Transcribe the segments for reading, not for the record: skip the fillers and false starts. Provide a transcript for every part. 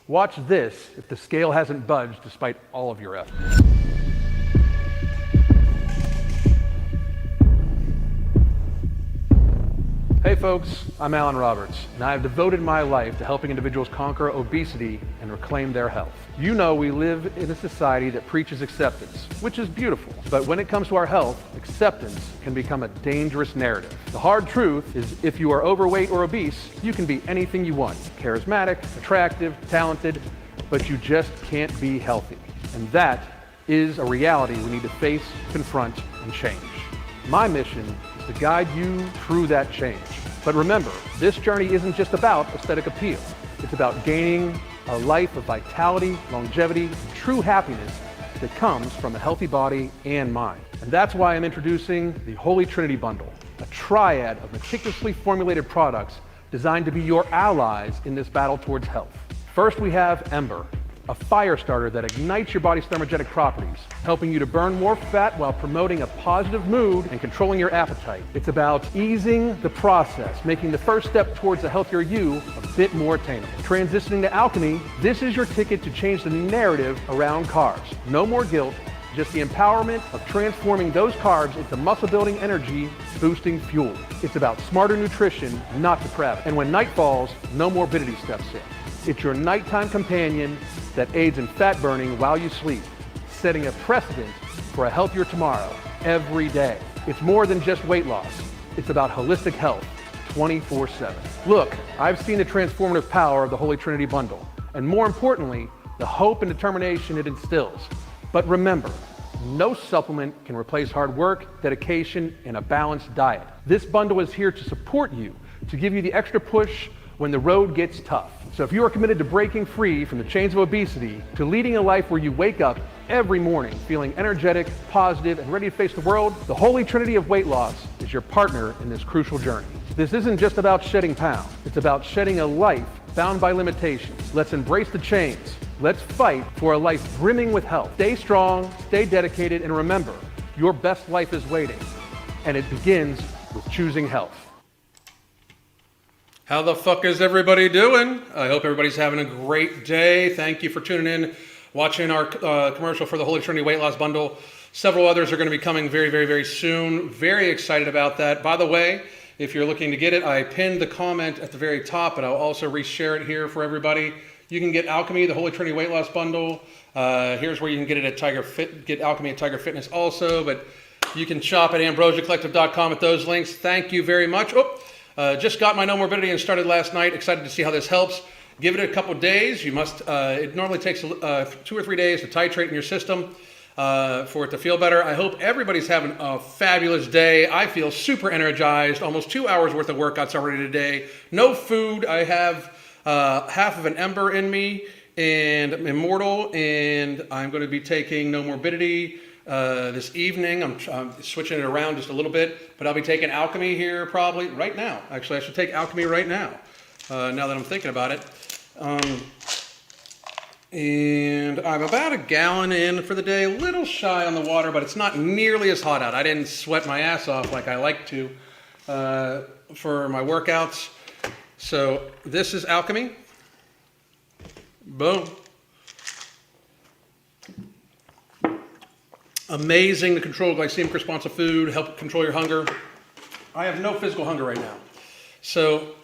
Watch this if the scale hasn't budged despite all of your efforts. Hey folks, I'm Alan Roberts, and I have devoted my life to helping individuals conquer obesity and reclaim their health. You know we live in a society that preaches acceptance, which is beautiful. But when it comes to our health, acceptance can become a dangerous narrative. The hard truth is if you are overweight or obese, you can be anything you want. Charismatic, attractive, talented, but you just can't be healthy. And that is a reality we need to face, confront, and change. My mission is to guide you through that change. But remember, this journey isn't just about aesthetic appeal. It's about gaining a life of vitality, longevity, and true happiness that comes from a healthy body and mind. And that's why I'm introducing the Holy Trinity bundle, a triad of meticulously formulated products designed to be your allies in this battle towards health. First, we have Ember, a fire starter that ignites your body's thermogenic properties, helping you to burn more fat while promoting a positive mood and controlling your appetite. It's about easing the process, making the first step towards a healthier you a bit more attainable. Transitioning to Alchemy, this is your ticket to change the narrative around carbs. No more guilt, just the empowerment of transforming those carbs into muscle-building energy, boosting fuel. It's about smarter nutrition, not depravity. And when night falls, no morbidity steps in. It's your nighttime companion that aids in fat burning while you sleep, setting a precedent for a healthier tomorrow every day. It's more than just weight loss. It's about holistic health 24/7. Look, I've seen the transformative power of the Holy Trinity bundle, and more importantly, the hope and determination it instills. But remember, no supplement can replace hard work, dedication, and a balanced diet. This bundle is here to support you, to give you the extra push when the road gets tough. So if you are committed to breaking free from the chains of obesity, to leading a life where you wake up every morning feeling energetic, positive, and ready to face the world, the Holy Trinity of weight loss is your partner in this crucial journey. This isn't just about shedding pounds. It's about shedding a life bound by limitations. Let's embrace the chains. Let's fight for a life brimming with health. Stay strong, stay dedicated, and remember, your best life is waiting. And it begins with choosing health. How the fuck is everybody doing? I hope everybody's having a great day. Thank you for tuning in, watching our commercial for the Holy Trinity Weight Loss Bundle. Several others are going to be coming very, very, very soon. Very excited about that. By the way, if you're looking to get it, I pinned the comment at the very top, but I'll also reshare it here for everybody. You can get Alchemy, the Holy Trinity Weight Loss Bundle. Here's where you can get it at get Alchemy at Tiger Fitness also, but you can shop at ambrosiacollective.com at those links. Thank you very much. Just got my No Morbidity and started last night. Excited to see how this helps. Give it a couple days. You must. It normally takes 2 or 3 days to titrate in your system for it to feel better. I hope everybody's having a fabulous day. I feel super energized. Almost 2 hours worth of workouts already today. No food. I have half of an Ember in me and I'm Immortal, and I'm going to be taking No Morbidity this evening. I'm switching it around just a little bit, but I'll be taking Alchemy here probably right now. Actually, I should take Alchemy right now, now that I'm thinking about it. And I'm about a gallon in for the day, a little shy on the water, but it's not nearly as hot out. I didn't sweat my ass off like I like to for my workouts. So this is Alchemy. Boom. Amazing to control glycemic response of food, help control your hunger. I have no physical hunger right now. So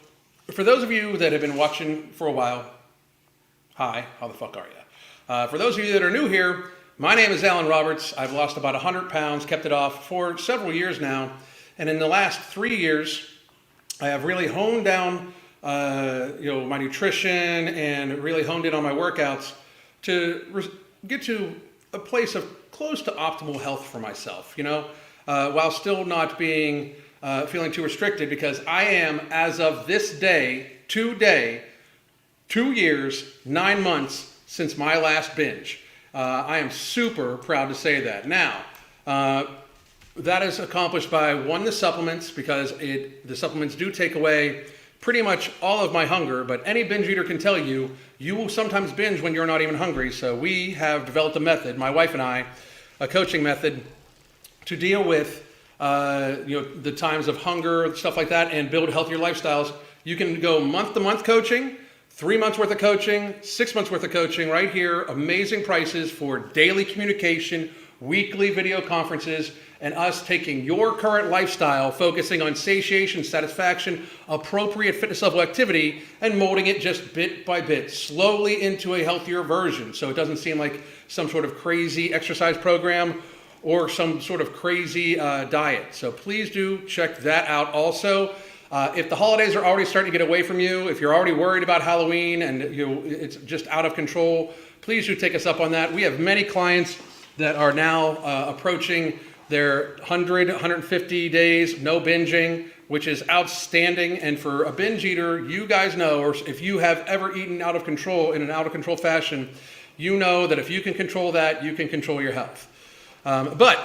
for those of you that have been watching for a while, hi, how the fuck are you? For those of you that are new here, my name is Alan Roberts. I've lost about 100 pounds, kept it off for several years now. And in the last 3 years, I have really honed down my nutrition and really honed in on my workouts to get to a place of close to optimal health for myself, while still not being feeling too restricted, because I am, as of this day, today, 2 years, 9 months since my last binge. I am super proud to say that. Now, that is accomplished by, one, the supplements, because the supplements do take away pretty much all of my hunger, but any binge eater can tell you, you will sometimes binge when you're not even hungry. So we have developed a method, my wife and I, a coaching method to deal with the times of hunger, stuff like that, and build healthier lifestyles. You can go month to month coaching, 3 months worth of coaching, 6 months worth of coaching right here. Amazing prices for daily communication, weekly video conferences, and us taking your current lifestyle, focusing on satiation, satisfaction, appropriate fitness level activity, and molding it just bit by bit, slowly into a healthier version. So it doesn't seem like some sort of crazy exercise program or some sort of crazy diet. So please do check that out also. If the holidays are already starting to get away from you, if you're already worried about Halloween and it's just out of control, please do take us up on that. We have many clients that are now approaching their 100, 150 days, no binging, which is outstanding. And for a binge eater, you guys know, or if you have ever eaten out of control in an out of control fashion, you know that if you can control that, you can control your health. But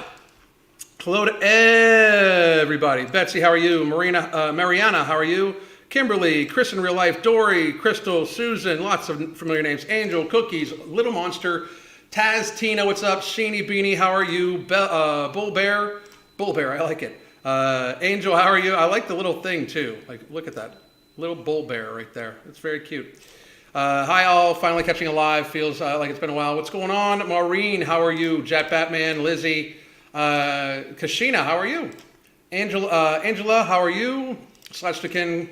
hello to everybody. Betsy, how are you? Mariana, how are you? Kimberly, Chris in real life, Dory, Crystal, Susan, lots of familiar names. Angel, Cookies, Little Monster, Taz, Tina, what's up? Sheeny, Beanie, how are you? Bull Bear, I like it. Angel, how are you? I like the little thing too. Like, look at that little bull bear right there. It's very cute. Hi all, finally catching a live. Feels like it's been a while. What's going on? Maureen, how are you? Jet Batman, Lizzie, Kashina, how are you? Angela, how are you? Slashtikin,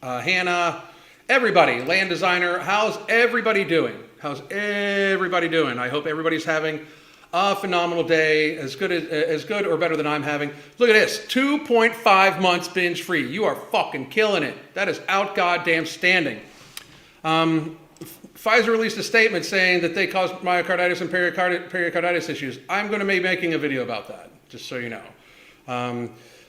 Hannah, everybody, Land Designer, how's everybody doing? How's everybody doing? I hope everybody's having a phenomenal day, as good or better than I'm having. Look at this, 2.5 months binge free. You are fucking killing it. That is out goddamn standing. Pfizer released a statement saying that they caused myocarditis and pericarditis issues. I'm going to be making a video about that, just so you know.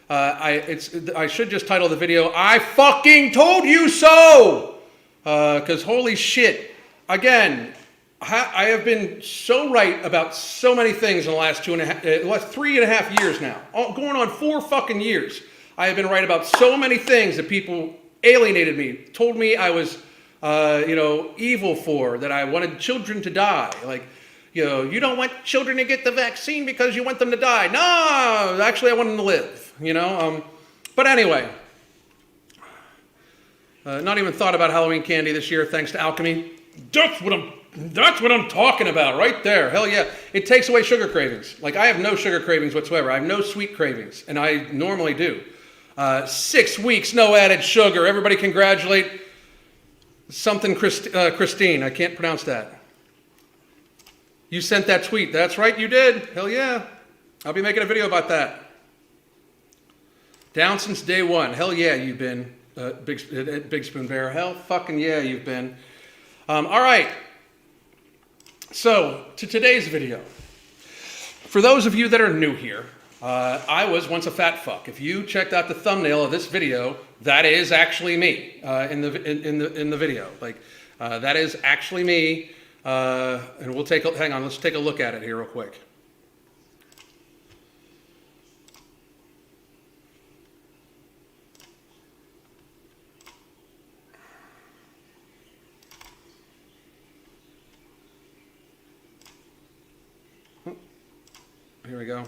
I should just title the video, I fucking told you so! Because holy shit. Again, I have been so right about so many things in the last 3.5 years now. Going on 4 fucking years. I have been right about so many things that people alienated me, told me I was evil for, that I wanted children to die. Like, you don't want children to get the vaccine because you want them to die. No, actually I want them to live, But anyway, not even thought about Halloween candy this year, thanks to Alchemy. That's what I'm talking about right there. Hell yeah. It takes away sugar cravings. Like, I have no sugar cravings whatsoever. I have no sweet cravings, and I normally do. 6 weeks, no added sugar. Everybody congratulate something Christine. I can't pronounce that. You sent that tweet. That's right, you did. Hell yeah. I'll be making a video about that. Down since day one. Hell yeah, you've been. Big Spoon Bear. Hell fucking yeah, you've been. All right. So, to today's video. For those of you that are new here, I was once a fat fuck. If you checked out the thumbnail of this video, that is actually me in the video. Like, that is actually me. And we'll hang on, let's take a look at it here real quick. Here we go.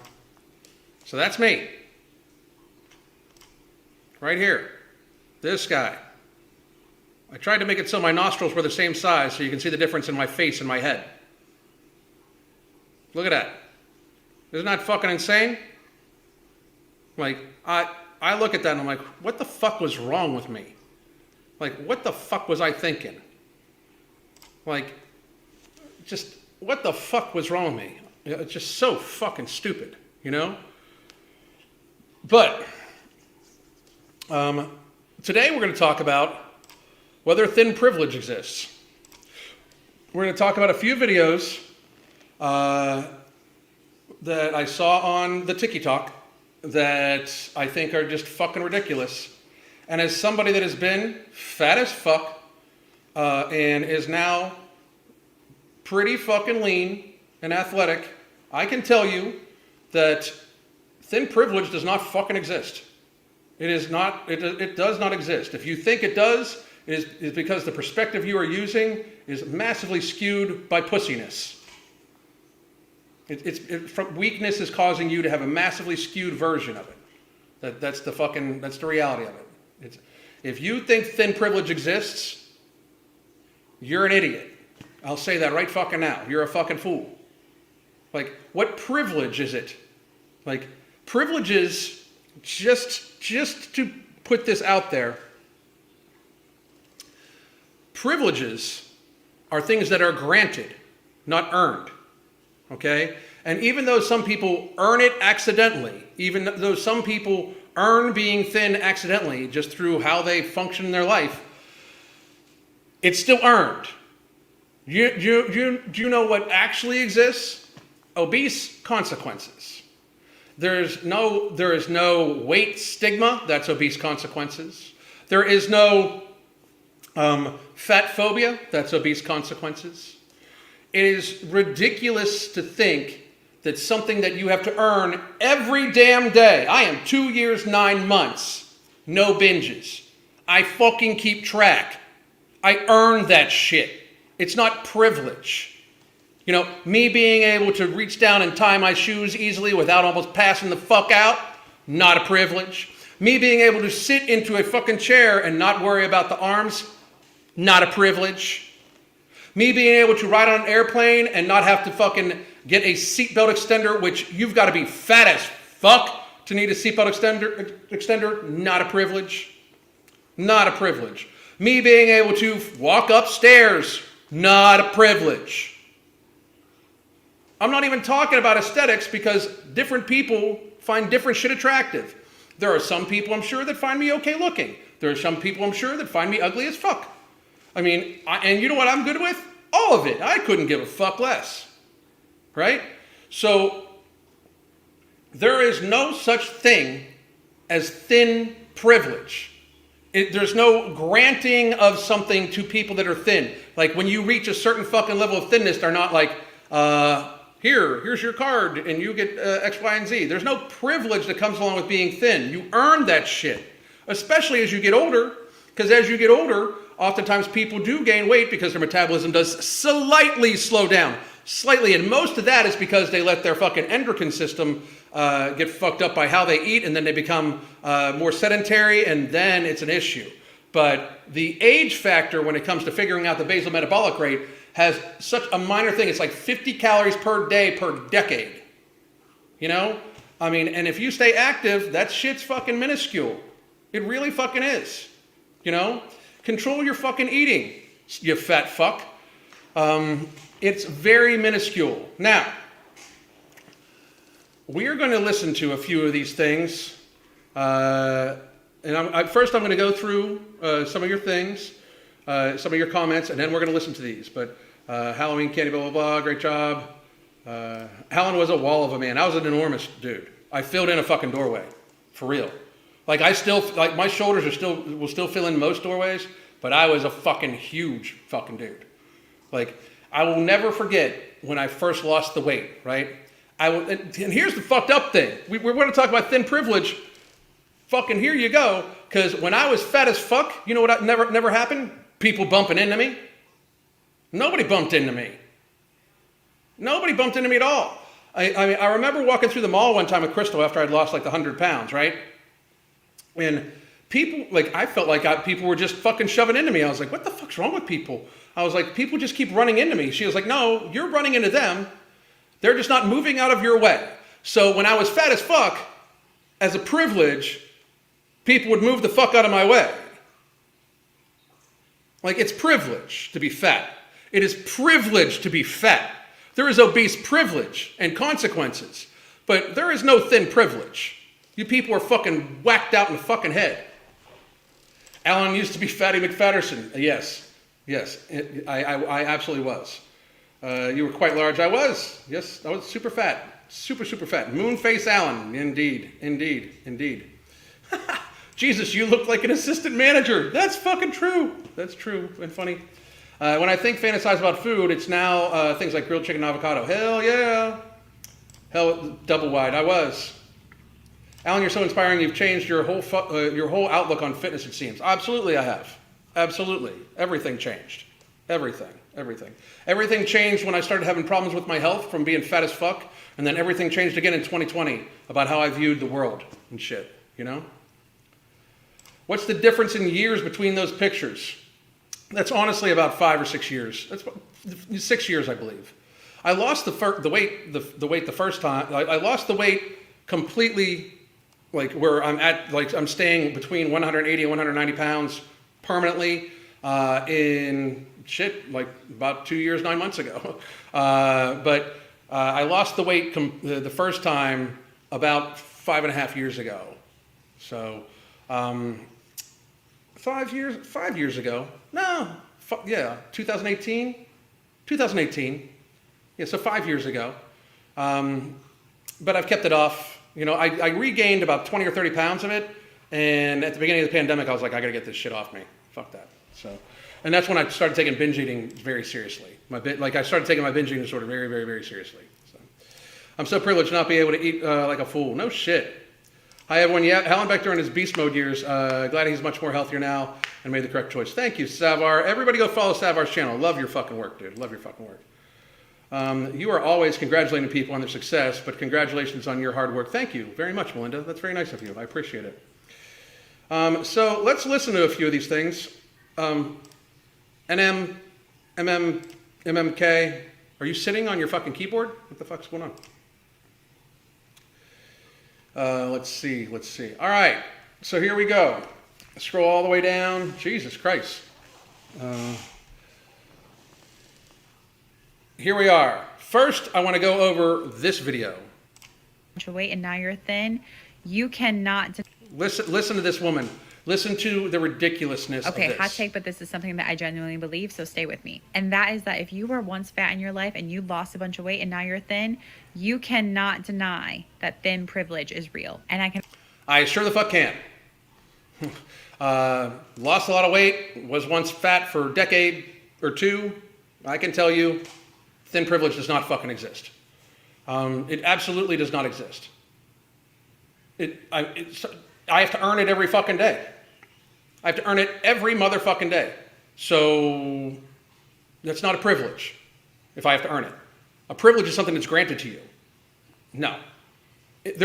So that's me. Right here. This guy. I tried to make it so my nostrils were the same size so you can see the difference in my face and my head. Look at that. Isn't that fucking insane? Like, I look at that and I'm like, what the fuck was wrong with me? Like, what the fuck was I thinking? Like, just, what the fuck was wrong with me? It's just so fucking stupid, But today we're going to talk about whether thin privilege exists. We're going to talk about a few videos that I saw on the TikTok that I think are just fucking ridiculous. And as somebody that has been fat as fuck and is now pretty fucking lean and athletic, I can tell you that thin privilege does not fucking exist. It is not. It does not exist. If you think it does, it is because the perspective you are using is massively skewed by pussiness. Weakness is causing you to have a massively skewed version of it. That's the reality of it. If you think thin privilege exists, you're an idiot. I'll say that right fucking now. You're a fucking fool. Like, what privilege is it? Like, privilege is, just to put this out there, privileges are things that are granted, not earned, okay? And even though some people earn it accidentally, even though some people earn being thin accidentally just through how they function in their life, it's still earned. Do you know what actually exists? Obese consequences. There is no weight stigma, that's obese consequences. There is no fat phobia, that's obese consequences. It is ridiculous to think that something that you have to earn every damn day. I am 2 years, 9 months, no binges. I fucking keep track. I earn that shit. It's not privilege. You know, me being able to reach down and tie my shoes easily without almost passing the fuck out, not a privilege. Me being able to sit into a fucking chair and not worry about the arms, not a privilege. Me being able to ride on an airplane and not have to fucking get a seatbelt extender, which you've got to be fat as fuck to need a seatbelt extender, not a privilege. Not a privilege. Me being able to walk upstairs, not a privilege. I'm not even talking about aesthetics because different people find different shit attractive. There are some people I'm sure that find me okay looking. There are some people I'm sure that find me ugly as fuck. I mean, and you know what I'm good with? All of it. I couldn't give a fuck less. Right? So, there is no such thing as thin privilege. There's no granting of something to people that are thin. Like when you reach a certain fucking level of thinness, they're not like, here's your card and you get X, Y, and Z. There's no privilege that comes along with being thin. You earn that shit, especially as you get older, because as you get older, oftentimes people do gain weight because their metabolism does slightly slow down. Slightly, and most of that is because they let their fucking endocrine system get fucked up by how they eat, and then they become more sedentary, and then it's an issue. But the age factor when it comes to figuring out the basal metabolic rate has such a minor thing. It's like 50 calories per day per decade. You know? I mean, and if you stay active, that shit's fucking minuscule. It really fucking is. You know? Control your fucking eating, you fat fuck. It's very minuscule. Now, we're going to listen to a few of these things. And first I'm going to go through some of your things, some of your comments, and then we're going to listen to these. But Halloween candy, blah, blah, blah, great job. Alan was a wall of a man. I was an enormous dude. I filled in a fucking doorway, for real. Like my shoulders will still fill in most doorways, but I was a fucking huge fucking dude. Like, I will never forget when I first lost the weight, right? And here's the fucked up thing. We're going to talk about thin privilege. Fucking here you go. Because when I was fat as fuck, you know what never happened? People bumping into me. Nobody bumped into me. Nobody bumped into me at all. I remember walking through the mall one time with Crystal after I'd lost like 100 pounds, right? And people, like, I felt like people were just fucking shoving into me. I was like, what the fuck's wrong with people? I was like, people just keep running into me. She was like, no, you're running into them. They're just not moving out of your way. So when I was fat as fuck, as a privilege, people would move the fuck out of my way. Like, it's privilege to be fat. It is privilege to be fat. There is obese privilege and consequences, but there is no thin privilege. You people are fucking whacked out in the fucking head. Alan used to be Fatty McFatterson. Yes, I absolutely was. You were quite large. I was. Yes, I was super fat. Super fat. Moonface Alan. Indeed. Jesus, you look like an assistant manager. That's fucking true. That's true and funny. When I fantasize about food, it's now things like grilled chicken and avocado. Hell yeah. Hell, double wide. I was. Alan, you're so inspiring. You've changed your whole outlook on fitness, it seems. Absolutely, I have. Absolutely. Everything changed. Everything. Everything changed when I started having problems with my health from being fat as fuck, and then everything changed again in 2020 about how I viewed the world and shit, you know? What's the difference in years between those pictures? That's honestly about 5 or 6 years. That's 6 years, I believe. I lost the weight the first time. I lost the weight completely, like where I'm at, like I'm staying between 180 and 190 pounds permanently in shit like about 2 years, 9 months ago. But I lost the weight the first time about 5.5 years ago. So 5 years ago. No, yeah, 2018. Yeah, so 5 years ago. But I've kept it off. You know, I regained about 20 or 30 pounds of it. And at the beginning of the pandemic, I was like, I gotta get this shit off me. Fuck that. So, and that's when I started taking binge eating very seriously. I started taking my binge eating disorder very, very, very seriously. So, I'm so privileged to not be able to eat like a fool. No shit. Hi everyone. Yeah, Hallenbeck during his beast mode years. Glad he's much more healthier now and made the correct choice. Thank you, Savar. Everybody go follow Savar's channel. Love your fucking work, dude. Love your fucking work. You are always congratulating people on their success, but congratulations on your hard work. Thank you very much, Melinda. That's very nice of you. I appreciate it. So let's listen to a few of these things. NM, MM, MMK. Are you sitting on your fucking keyboard? What the fuck's going on? Let's see. All right. So here we go. Scroll all the way down. Jesus Christ. Here we are. First, I want to go over this video. Weight and now you're thin. You cannot. Listen to this woman. Listen to the ridiculousness of this. Okay, hot take, but this is something that I genuinely believe, so stay with me. And that is that if you were once fat in your life and you lost a bunch of weight and now you're thin, you cannot deny that thin privilege is real. And I sure the fuck can. Lost a lot of weight, was once fat for a decade or two. I can tell you, thin privilege does not fucking exist. It absolutely does not exist. I have to earn it every fucking day. I have to earn it every motherfucking day. So that's not a privilege if I have to earn it. A privilege is something that's granted to you. No.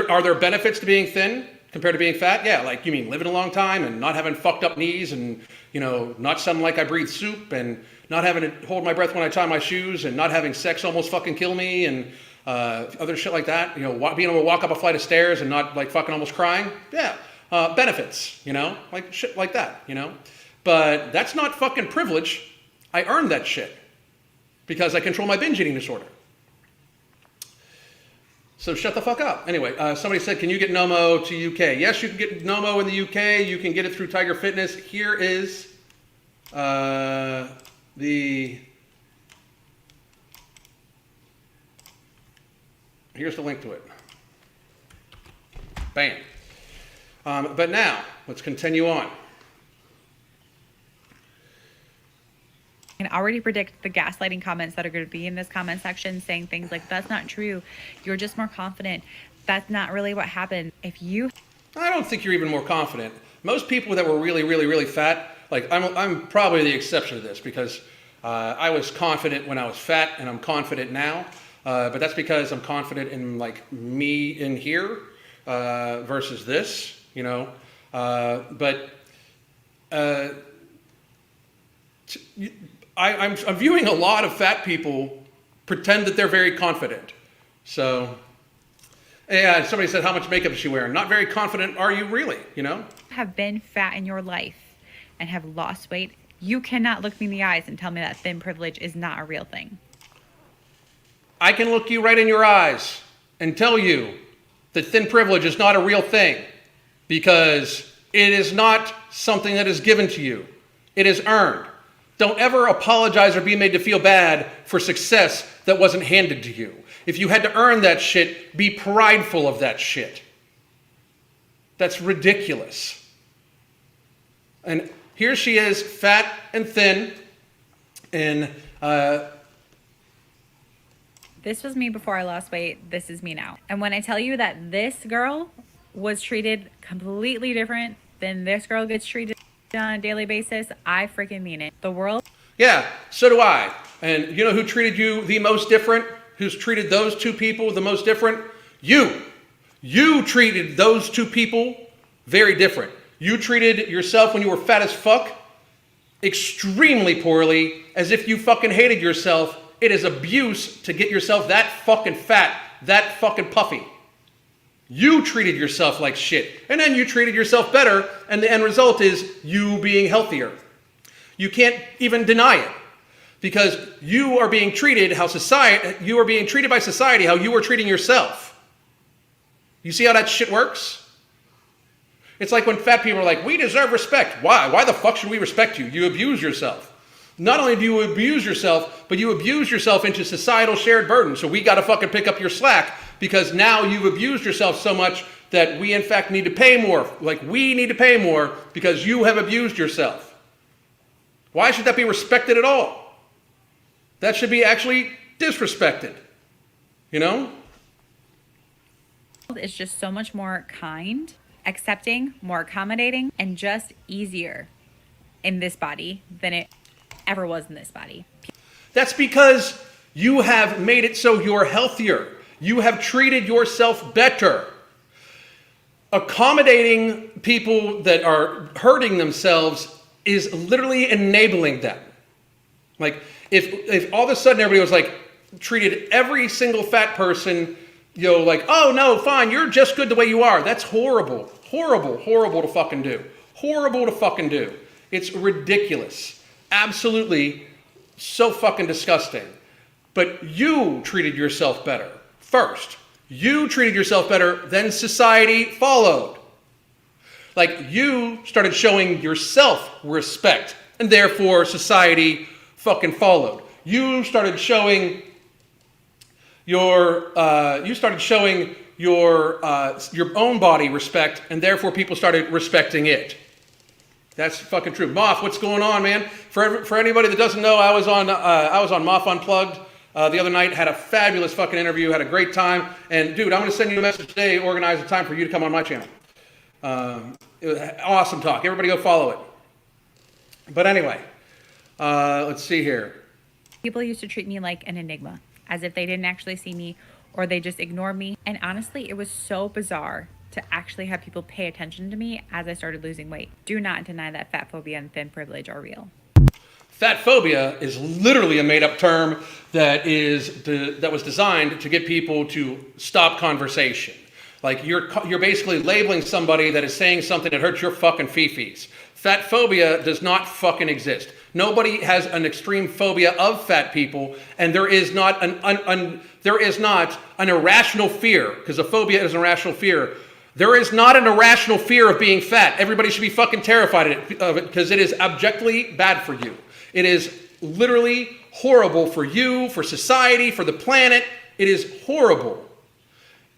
Are there benefits to being thin compared to being fat? Yeah, like you mean living a long time and not having fucked up knees and, you know, not sounding like I breathe soup and not having to hold my breath when I tie my shoes and not having sex almost fucking kill me and other shit like that. You know, being able to walk up a flight of stairs and not like fucking almost crying. Yeah. Benefits, you know, like shit like that, you know. But that's not fucking privilege. I earned that shit because I control my binge eating disorder. So shut the fuck up. Anyway, somebody said, can you get Nomo to UK? Yes, you can get Nomo in the UK. You can get it through Tiger Fitness. Here is here's the link to it. Bam. But now, let's continue on. I can already predict the gaslighting comments that are going to be in this comment section saying things like, that's not true. You're just more confident. That's not really what happened. I don't think you're even more confident. Most people that were really, really, really fat, like I'm probably the exception to this because I was confident when I was fat and I'm confident now. But that's because I'm confident in like me in here versus this. You know, I'm viewing a lot of fat people pretend that they're very confident. So, yeah, somebody said, how much makeup is she wearing? Not very confident, are you really, you know? Have been fat in your life and have lost weight. You cannot look me in the eyes and tell me that thin privilege is not a real thing. I can look you right in your eyes and tell you that thin privilege is not a real thing. Because it is not something that is given to you. It is earned. Don't ever apologize or be made to feel bad for success that wasn't handed to you. If you had to earn that shit, be prideful of that shit. That's ridiculous. And here she is, fat and thin, and this was me before I lost weight. This is me now. And when I tell you that this girl was treated completely different than this girl gets treated on a daily basis, I freaking mean it. The world. Yeah, so do I. And you know who treated you the most different? Who's treated those two people the most different? You. You treated those two people very different. You treated yourself when you were fat as fuck extremely poorly, as if you fucking hated yourself. It is abuse to get yourself that fucking fat, that fucking puffy. You treated yourself like shit, and then you treated yourself better, and the end result is you being healthier. You can't even deny it, because you are being treated you are being treated by society how you are treating yourself. You see how that shit works? It's like when fat people are like, we deserve respect. Why? Why the fuck should we respect you? You abuse yourself. Not only do you abuse yourself, but you abuse yourself into societal shared burden. So we got to fucking pick up your slack, because now you've abused yourself so much that we in fact need to pay more. Like, we need to pay more because you have abused yourself. Why should that be respected at all? That should be actually disrespected. You know? It's just so much more kind, accepting, more accommodating, and just easier in this body than it ever was in this body. That's because you have made it so you're healthier. You have treated yourself better. Accommodating people that are hurting themselves is literally enabling them. Like, if all of a sudden everybody was like, treated every single fat person, you know, like, oh no, fine, you're just good the way you are. That's horrible. Horrible, horrible to fucking do. Horrible to fucking do. It's ridiculous. Absolutely so fucking disgusting. But you treated yourself better first. You treated yourself better, then society followed. Like, you started showing yourself respect, and therefore society fucking followed. You started showing your own body respect, and therefore people started respecting it. That's fucking true. Moth, what's going on, man? For anybody that doesn't know, I was on Moth Unplugged the other night. Had a fabulous fucking interview. Had a great time. And dude, I'm going to send you a message today. Organize a time for you to come on my channel. It was awesome talk. Everybody go follow it. But anyway, let's see here. People used to treat me like an enigma, as if they didn't actually see me or they just ignored me. And honestly, it was so bizarre to actually have people pay attention to me as I started losing weight. Do not deny that fat phobia and thin privilege are real. Fat phobia is literally a made-up term that was designed to get people to stop conversation. Like, you're basically labeling somebody that is saying something that hurts your fucking fifis. Fat phobia does not fucking exist. Nobody has an extreme phobia of fat people, and there is not an irrational fear, because a phobia is an irrational fear. There is not an irrational fear of being fat. Everybody should be fucking terrified of it, because it is objectively bad for you. It is literally horrible for you, for society, for the planet. It is horrible.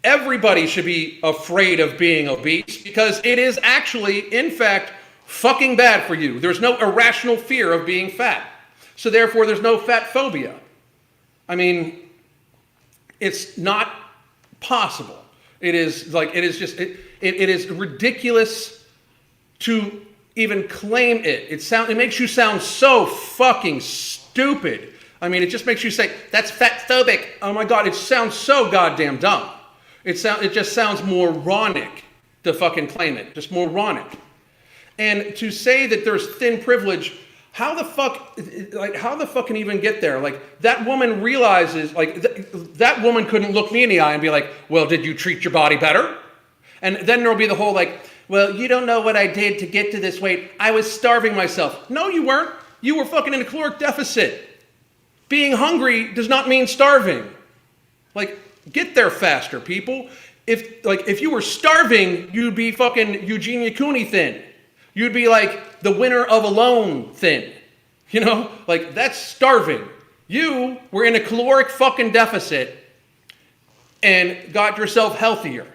Everybody should be afraid of being obese, because it is actually, in fact, fucking bad for you. There's no irrational fear of being fat. So therefore, there's no fat phobia. I mean, it's not possible. It is ridiculous to even claim it. It makes you sound so fucking stupid. I mean, it just makes you say, that's fat phobic. Oh my God, it sounds so goddamn dumb. It just sounds moronic to fucking claim it. Just moronic. And to say that there's thin privilege, how the fuck can you even get there? Like, that woman realizes, like, that woman couldn't look me in the eye and be like, well, did you treat your body better? And then there'll be the whole like, well, you don't know what I did to get to this weight. I was starving myself. No, you weren't. You were fucking in a caloric deficit. Being hungry does not mean starving. Like, get there faster, people. If you were starving, you'd be fucking Eugenia Cooney thin. You'd be like the winner of Alone thin. You know? Like, that's starving. You were in a caloric fucking deficit and got yourself healthier.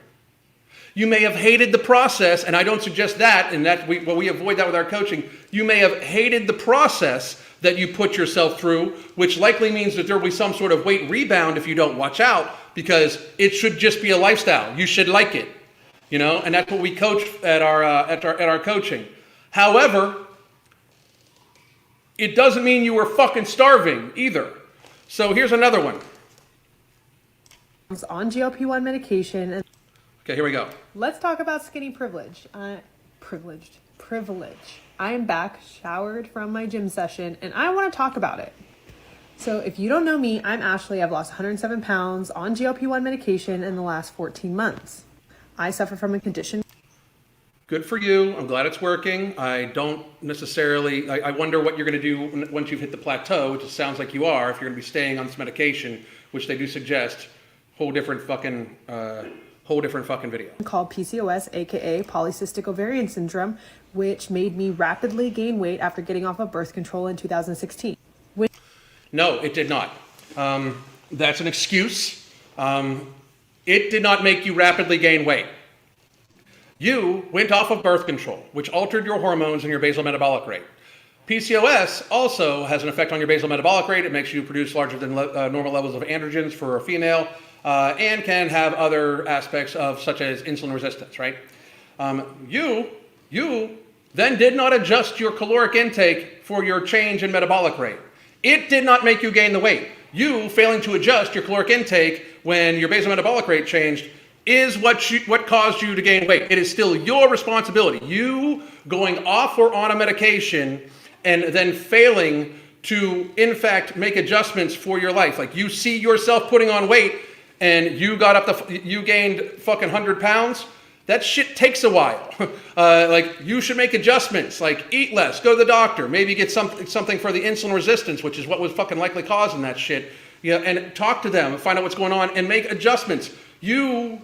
You may have hated the process, and I don't suggest that, and we avoid that with our coaching. You may have hated the process that you put yourself through, which likely means that there will be some sort of weight rebound if you don't watch out, because it should just be a lifestyle. You should like it, you know, and that's what we coach at our coaching. However, it doesn't mean you were fucking starving either. So here's another one. I was on GLP-1 medication. And okay, here we go. let's talk about skinny privilege. Privilege. I am back, showered from my gym session, and I want to talk about it. So if you don't know me, I'm Ashley. I've lost 107 pounds on GLP-1 medication in the last 14 months. I suffer from a condition. Good for you. I'm glad it's working. I don't necessarily, I wonder what you're going to do once you've hit the plateau, which it sounds like you are, if you're going to be staying on this medication, which they do suggest. Whole different fucking video. Called PCOS, aka polycystic ovarian syndrome, which made me rapidly gain weight after getting off of birth control in 2016. No, it did not. That's an excuse. It did not make you rapidly gain weight. You went off of birth control, which altered your hormones and your basal metabolic rate. PCOS also has an effect on your basal metabolic rate. It makes you produce larger than normal levels of androgens for a female, and can have other aspects of such as insulin resistance, right? You then did not adjust your caloric intake for your change in metabolic rate. It did not make you gain the weight. You failing to adjust your caloric intake when your basal metabolic rate changed is what caused you to gain weight. It is still your responsibility. You going off or on a medication and then failing to, in fact, make adjustments for your life. Like you see yourself putting on weight and you gained fucking 100 pounds. That shit takes a while. Like you should make adjustments, like eat less, go to the doctor, maybe get something for the insulin resistance, which is what was fucking likely causing that shit. Yeah, and talk to them, find out what's going on, and make adjustments. You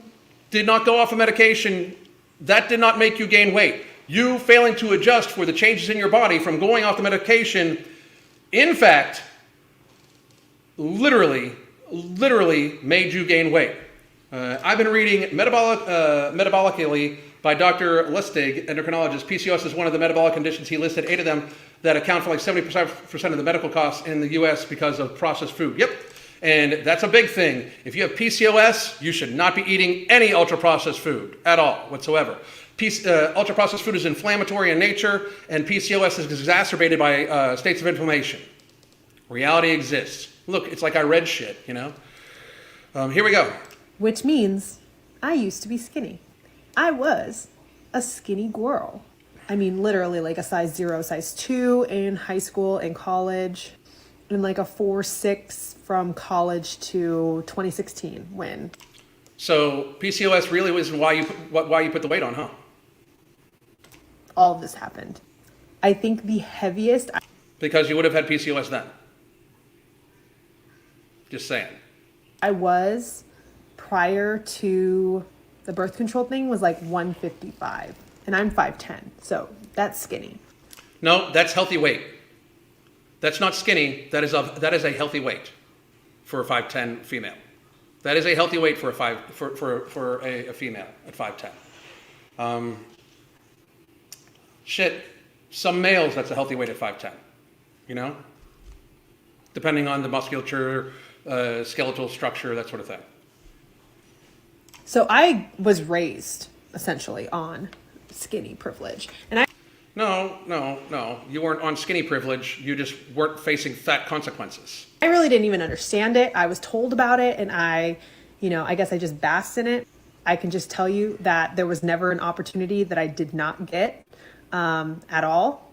did not go off a medication. That did not make you gain weight. You failing to adjust for the changes in your body from going off the medication, in fact, literally made you gain weight. I've been reading Metabolically by Dr. Lustig, endocrinologist. PCOS is one of the metabolic conditions. He listed 8 of them that account for like 70% of the medical costs in the US because of processed food. Yep. And that's a big thing. If you have PCOS, you should not be eating any ultra-processed food at all, whatsoever. Ultra-processed food is inflammatory in nature, and PCOS is exacerbated by states of inflammation. Reality exists. Look, it's like I read shit, you know? Here we go. Which means I used to be skinny. I was a skinny girl. I mean, literally like a size 0, size 2 in high school and college, and like a 4'6" from college to 2016 when. So PCOS really was why you put the weight on, huh? All of this happened. I think the heaviest. Because you would have had PCOS then. Just saying. I was prior to the birth control thing was like 155, and I'm 5'10", so that's skinny. No, that's healthy weight. That's not skinny. That is a healthy weight for a 5'10" female. That is a healthy weight for a female at 5'10". Shit, some males that's a healthy weight at 5'10", you know? Depending on the musculature, skeletal structure, that sort of thing. So I was raised essentially on skinny privilege, and No. You weren't on skinny privilege. You just weren't facing fat consequences. I really didn't even understand it. I was told about it, and I guess I just basked in it. I can just tell you that there was never an opportunity that I did not get at all.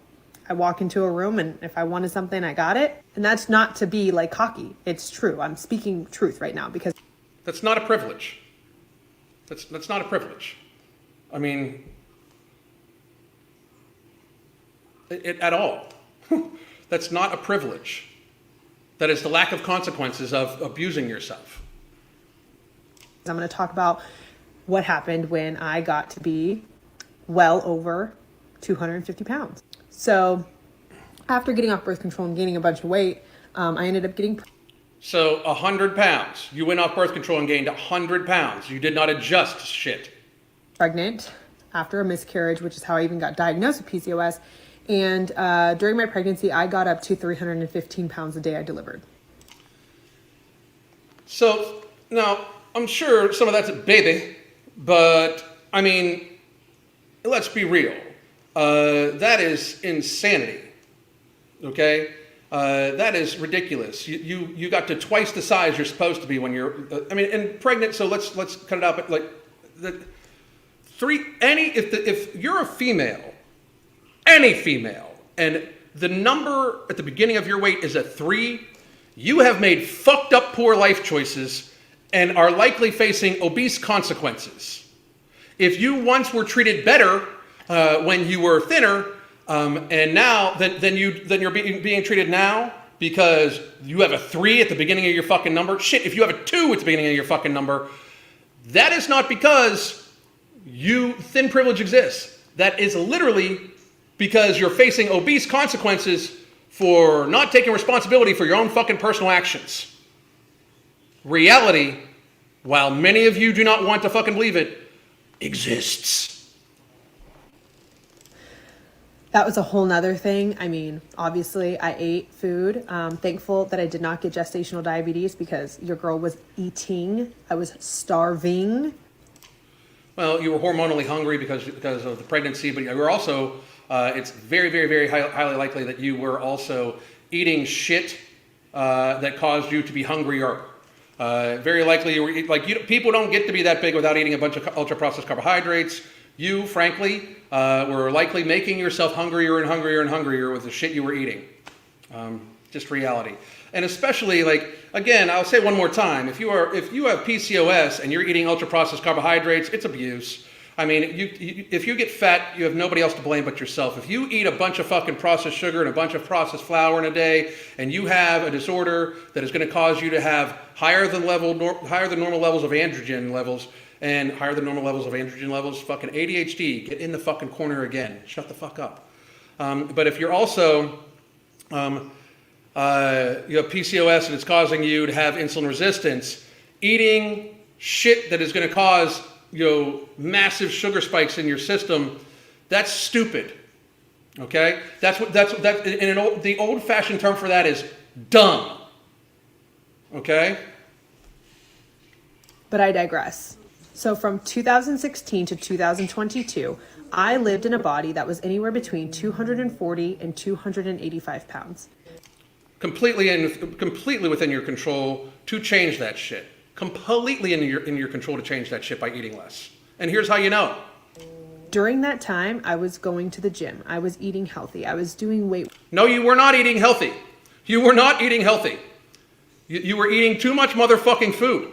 I walk into a room, and if I wanted something, I got it. And that's not to be like cocky. It's true. I'm speaking truth right now because that's not a privilege. That's not a privilege. I mean, it at all. That's not a privilege. That is the lack of consequences of abusing yourself. I'm going to talk about what happened when I got to be well over 250 pounds. So after getting off birth control and gaining a bunch of weight, I ended up getting. So 100 pounds. You went off birth control and gained 100 pounds. You did not adjust shit. Pregnant after a miscarriage, which is how I even got diagnosed with PCOS. And during my pregnancy, I got up to 315 pounds a day I delivered. So now I'm sure some of that's a baby, but I mean, let's be real. That is insanity. Okay? That is ridiculous. You got to twice the size you're supposed to be when you're, and pregnant. So let's cut it out. But like if you're a female any female, and the number at the beginning of your weight is a 3, you have made fucked up poor life choices and are likely facing obese consequences. If you once were treated better when you were thinner, and now then you're being treated now because you have a 3 at the beginning of your fucking number. Shit, if you have a 2 at the beginning of your fucking number, that is not because thin privilege exists. That is literally because you're facing obese consequences for not taking responsibility for your own fucking personal actions. Reality, while many of you do not want to fucking believe it, exists. That was a whole nother thing. I mean, obviously I ate food. Thankful that I did not get gestational diabetes because your girl was eating. I was starving. Well, you were hormonally hungry because of the pregnancy, but you were also, it's very, very, very highly likely that you were also eating shit that caused you to be hungrier. Very likely you were, people don't get to be that big without eating a bunch of ultra-processed carbohydrates. You, frankly, were likely making yourself hungrier and hungrier and hungrier with the shit you were eating. Just reality. And especially, again, I'll say one more time, if you have PCOS and you're eating ultra-processed carbohydrates, it's abuse. I mean, if you get fat, you have nobody else to blame but yourself. If you eat a bunch of fucking processed sugar and a bunch of processed flour in a day, and you have a disorder that is going to cause you to have higher than normal levels of androgen levels, and higher than normal levels of androgen levels, fucking ADHD, get in the fucking corner again. Shut the fuck up. But if you're also, you have PCOS and it's causing you to have insulin resistance, eating shit that is going to cause massive sugar spikes in your system, that's stupid. Okay? The old-fashioned term for that is dumb. Okay? But I digress. So from 2016 to 2022, I lived in a body that was anywhere between 240 and 285 pounds. Completely within your control to change that shit. Completely in your control to change that shit by eating less. And here's how you know. During that time, I was going to the gym. I was eating healthy. I was doing weight. No, you were not eating healthy. You were not eating healthy. You were eating too much motherfucking food.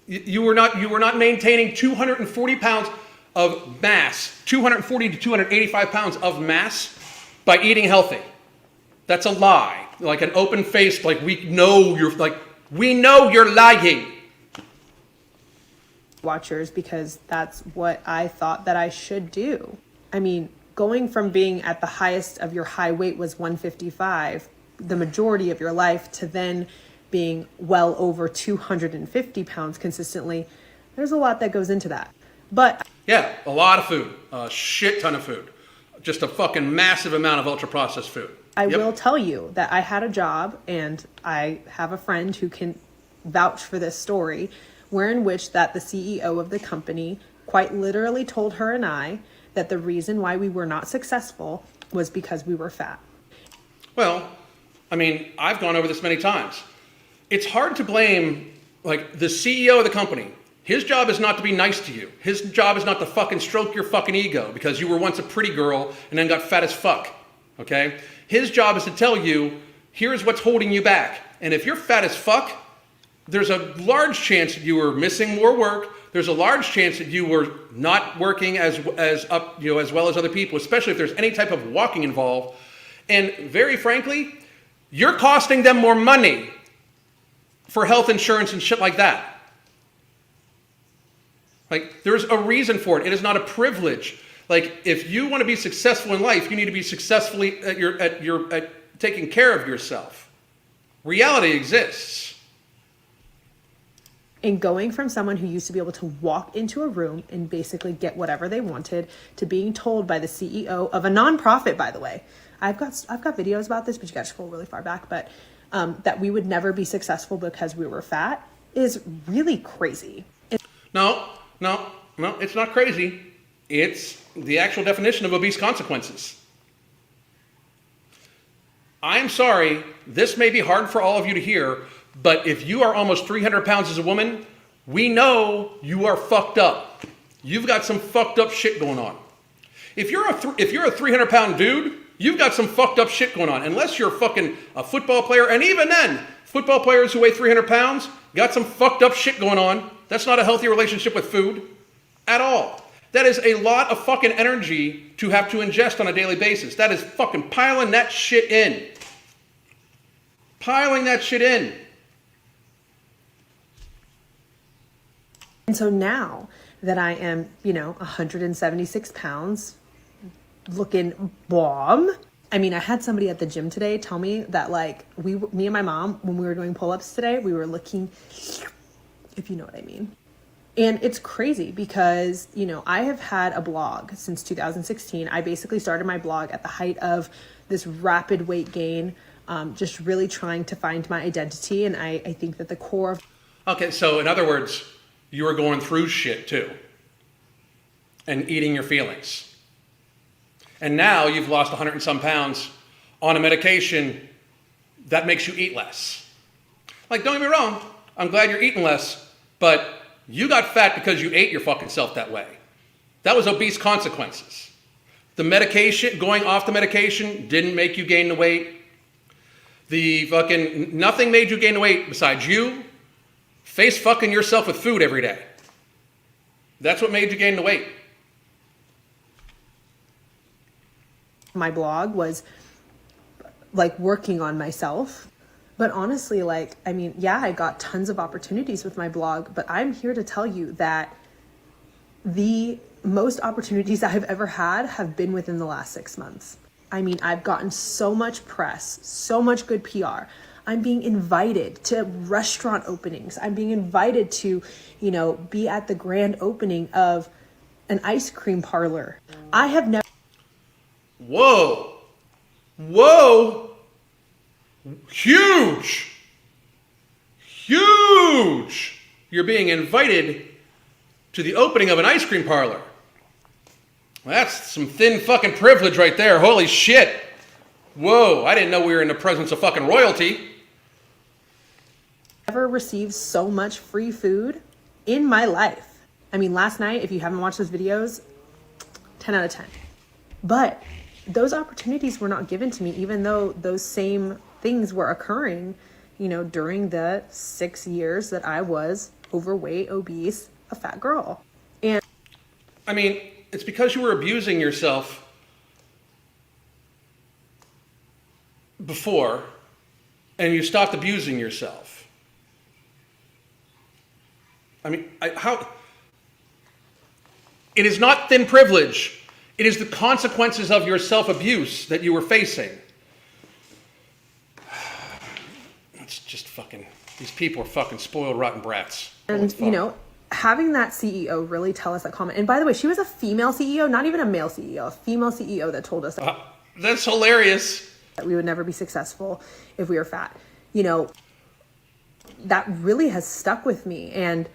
You were not maintaining 240 pounds of mass, 240 to 285 pounds of mass by eating healthy. That's a lie. Like an open-faced, we know you're lying. Watchers, because that's what I thought that I should do. I mean, going from being at the highest of your high weight was 155, the majority of your life, to then being well over 250 pounds consistently, there's a lot that goes into that. But yeah, a lot of food, a shit ton of food, just a fucking massive amount of ultra-processed food. I will tell you that I had a job, and I have a friend who can vouch for this story, wherein which that the CEO of the company quite literally told her and I that the reason why we were not successful was because we were fat. Well, I mean, I've gone over this many times. It's hard to blame, the CEO of the company. His job is not to be nice to you. His job is not to fucking stroke your fucking ego because you were once a pretty girl and then got fat as fuck, okay? His job is to tell you, here's what's holding you back. And if you're fat as fuck, there's a large chance that you were missing more work. There's a large chance that you were not working as well as other people, especially if there's any type of walking involved. And very frankly, you're costing them more money for health insurance and shit like that. There's a reason for it. It is not a privilege. If you want to be successful in life, you need to be successfully at taking care of yourself. Reality exists. And going from someone who used to be able to walk into a room and basically get whatever they wanted to being told by the CEO of a nonprofit, by the way. I've got videos about this, but you got to scroll really far back. But that we would never be successful because we were fat is really crazy. No, it's not crazy. It's the actual definition of obese consequences. I'm sorry, this may be hard for all of you to hear, but if you are almost 300 pounds as a woman, we know you are fucked up. You've got some fucked up shit going on. If you're a 300-pound dude, you've got some fucked up shit going on. Unless you're fucking a football player, and even then, football players who weigh 300 pounds got some fucked up shit going on. That's not a healthy relationship with food at all. That is a lot of fucking energy to have to ingest on a daily basis. That is fucking piling that shit in. Piling that shit in. And so now that I am, 176 pounds, looking bomb. I mean, I had somebody at the gym today tell me that, like, me and my mom, when we were doing pull-ups today, we were looking, if you know what I mean. And it's crazy because, I have had a blog since 2016. I basically started my blog at the height of this rapid weight gain, just really trying to find my identity. And I think that the core of... Okay, so in other words, you were going through shit too. And eating your feelings. And now you've lost 100 and some pounds on a medication that makes you eat less. Like, don't get me wrong, I'm glad you're eating less, but you got fat because you ate your fucking self that way. That was obese consequences. The medication, going off the medication, didn't make you gain the weight. Nothing made you gain the weight besides you face fucking yourself with food every day. That's what made you gain the weight. My blog was like working on myself. But honestly, I got tons of opportunities with my blog, but I'm here to tell you that the most opportunities I've ever had have been within the last 6 months. I mean, I've gotten so much press, so much good PR. I'm being invited to restaurant openings. I'm being invited to, be at the grand opening of an ice cream parlor. I have never... Whoa. Huge. You're being invited to the opening of an ice cream parlor. Well, that's some thin fucking privilege right there. Holy shit. Whoa, I didn't know we were in the presence of fucking royalty. Never received so much free food in my life. I mean, last night, if you haven't watched those videos, 10 out of 10. But those opportunities were not given to me, even though those same things were occurring, during the 6 years that I was overweight, obese, a fat girl. And I mean, it's because you were abusing yourself before, and you stopped abusing yourself. I mean, it is not thin privilege. It is the consequences of your self-abuse that you were facing. It's just fucking, these people are fucking spoiled, rotten brats. And, having that CEO really tell us that comment. And by the way, she was a female CEO, not even a male CEO, a female CEO that told us that's hilarious. That we would never be successful if we were fat. That really has stuck with me. And,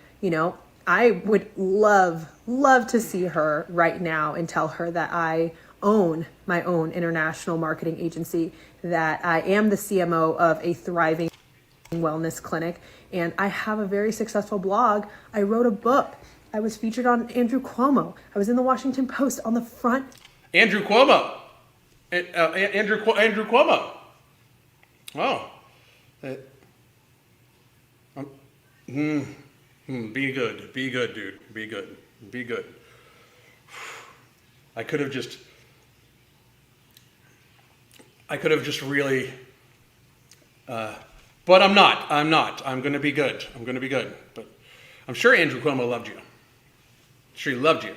I would love to see her right now and tell her that I own my own international marketing agency, that I am the CMO of a thriving wellness clinic, and I have a very successful blog. I wrote a book. I was featured on Andrew Cuomo. I was in the Washington Post on the front. Andrew Cuomo. Andrew Cuomo. Oh. Be good, dude. Be good. I could have just really, but I'm not. I'm going to be good. But I'm sure Andrew Cuomo loved you. Sure he loved you.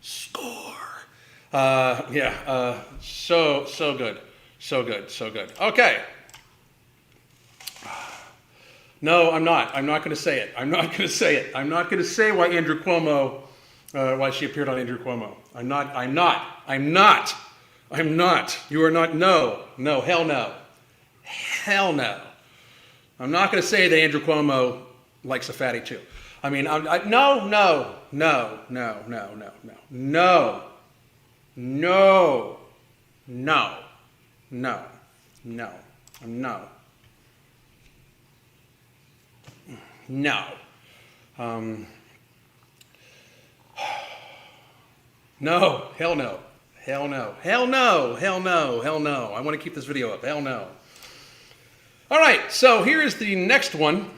Score. So good. Okay. No, I'm not. I'm not going to say it. I'm not going to say why Andrew Cuomo, why she appeared on Andrew Cuomo. I'm not. You are not. No, hell no. I'm not going to say that Andrew Cuomo likes a fatty too. I mean, no. No, hell no. Hell no. Hell no. Hell no. Hell no. I want to keep this video up. Hell no. All right, so here is the next one.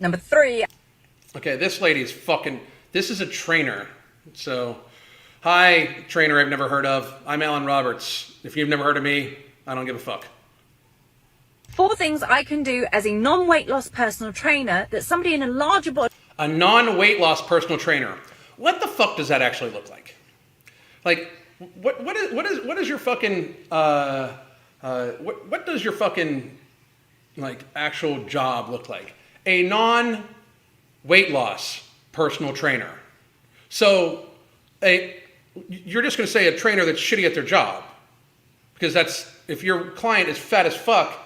Number 3. Okay, this lady is fucking... This is a trainer. So, hi, trainer I've never heard of. I'm Alan Roberts. If you've never heard of me, I don't give a fuck. 4 things I can do as a non-weight loss personal trainer that somebody in a larger body... A non-weight loss personal trainer. What the fuck does that actually look like? Like, what is your fucking... what does your fucking, like, actual job look like? A non-weight loss personal trainer. So, you're just going to say a trainer that's shitty at their job. Because that's, if your client is fat as fuck,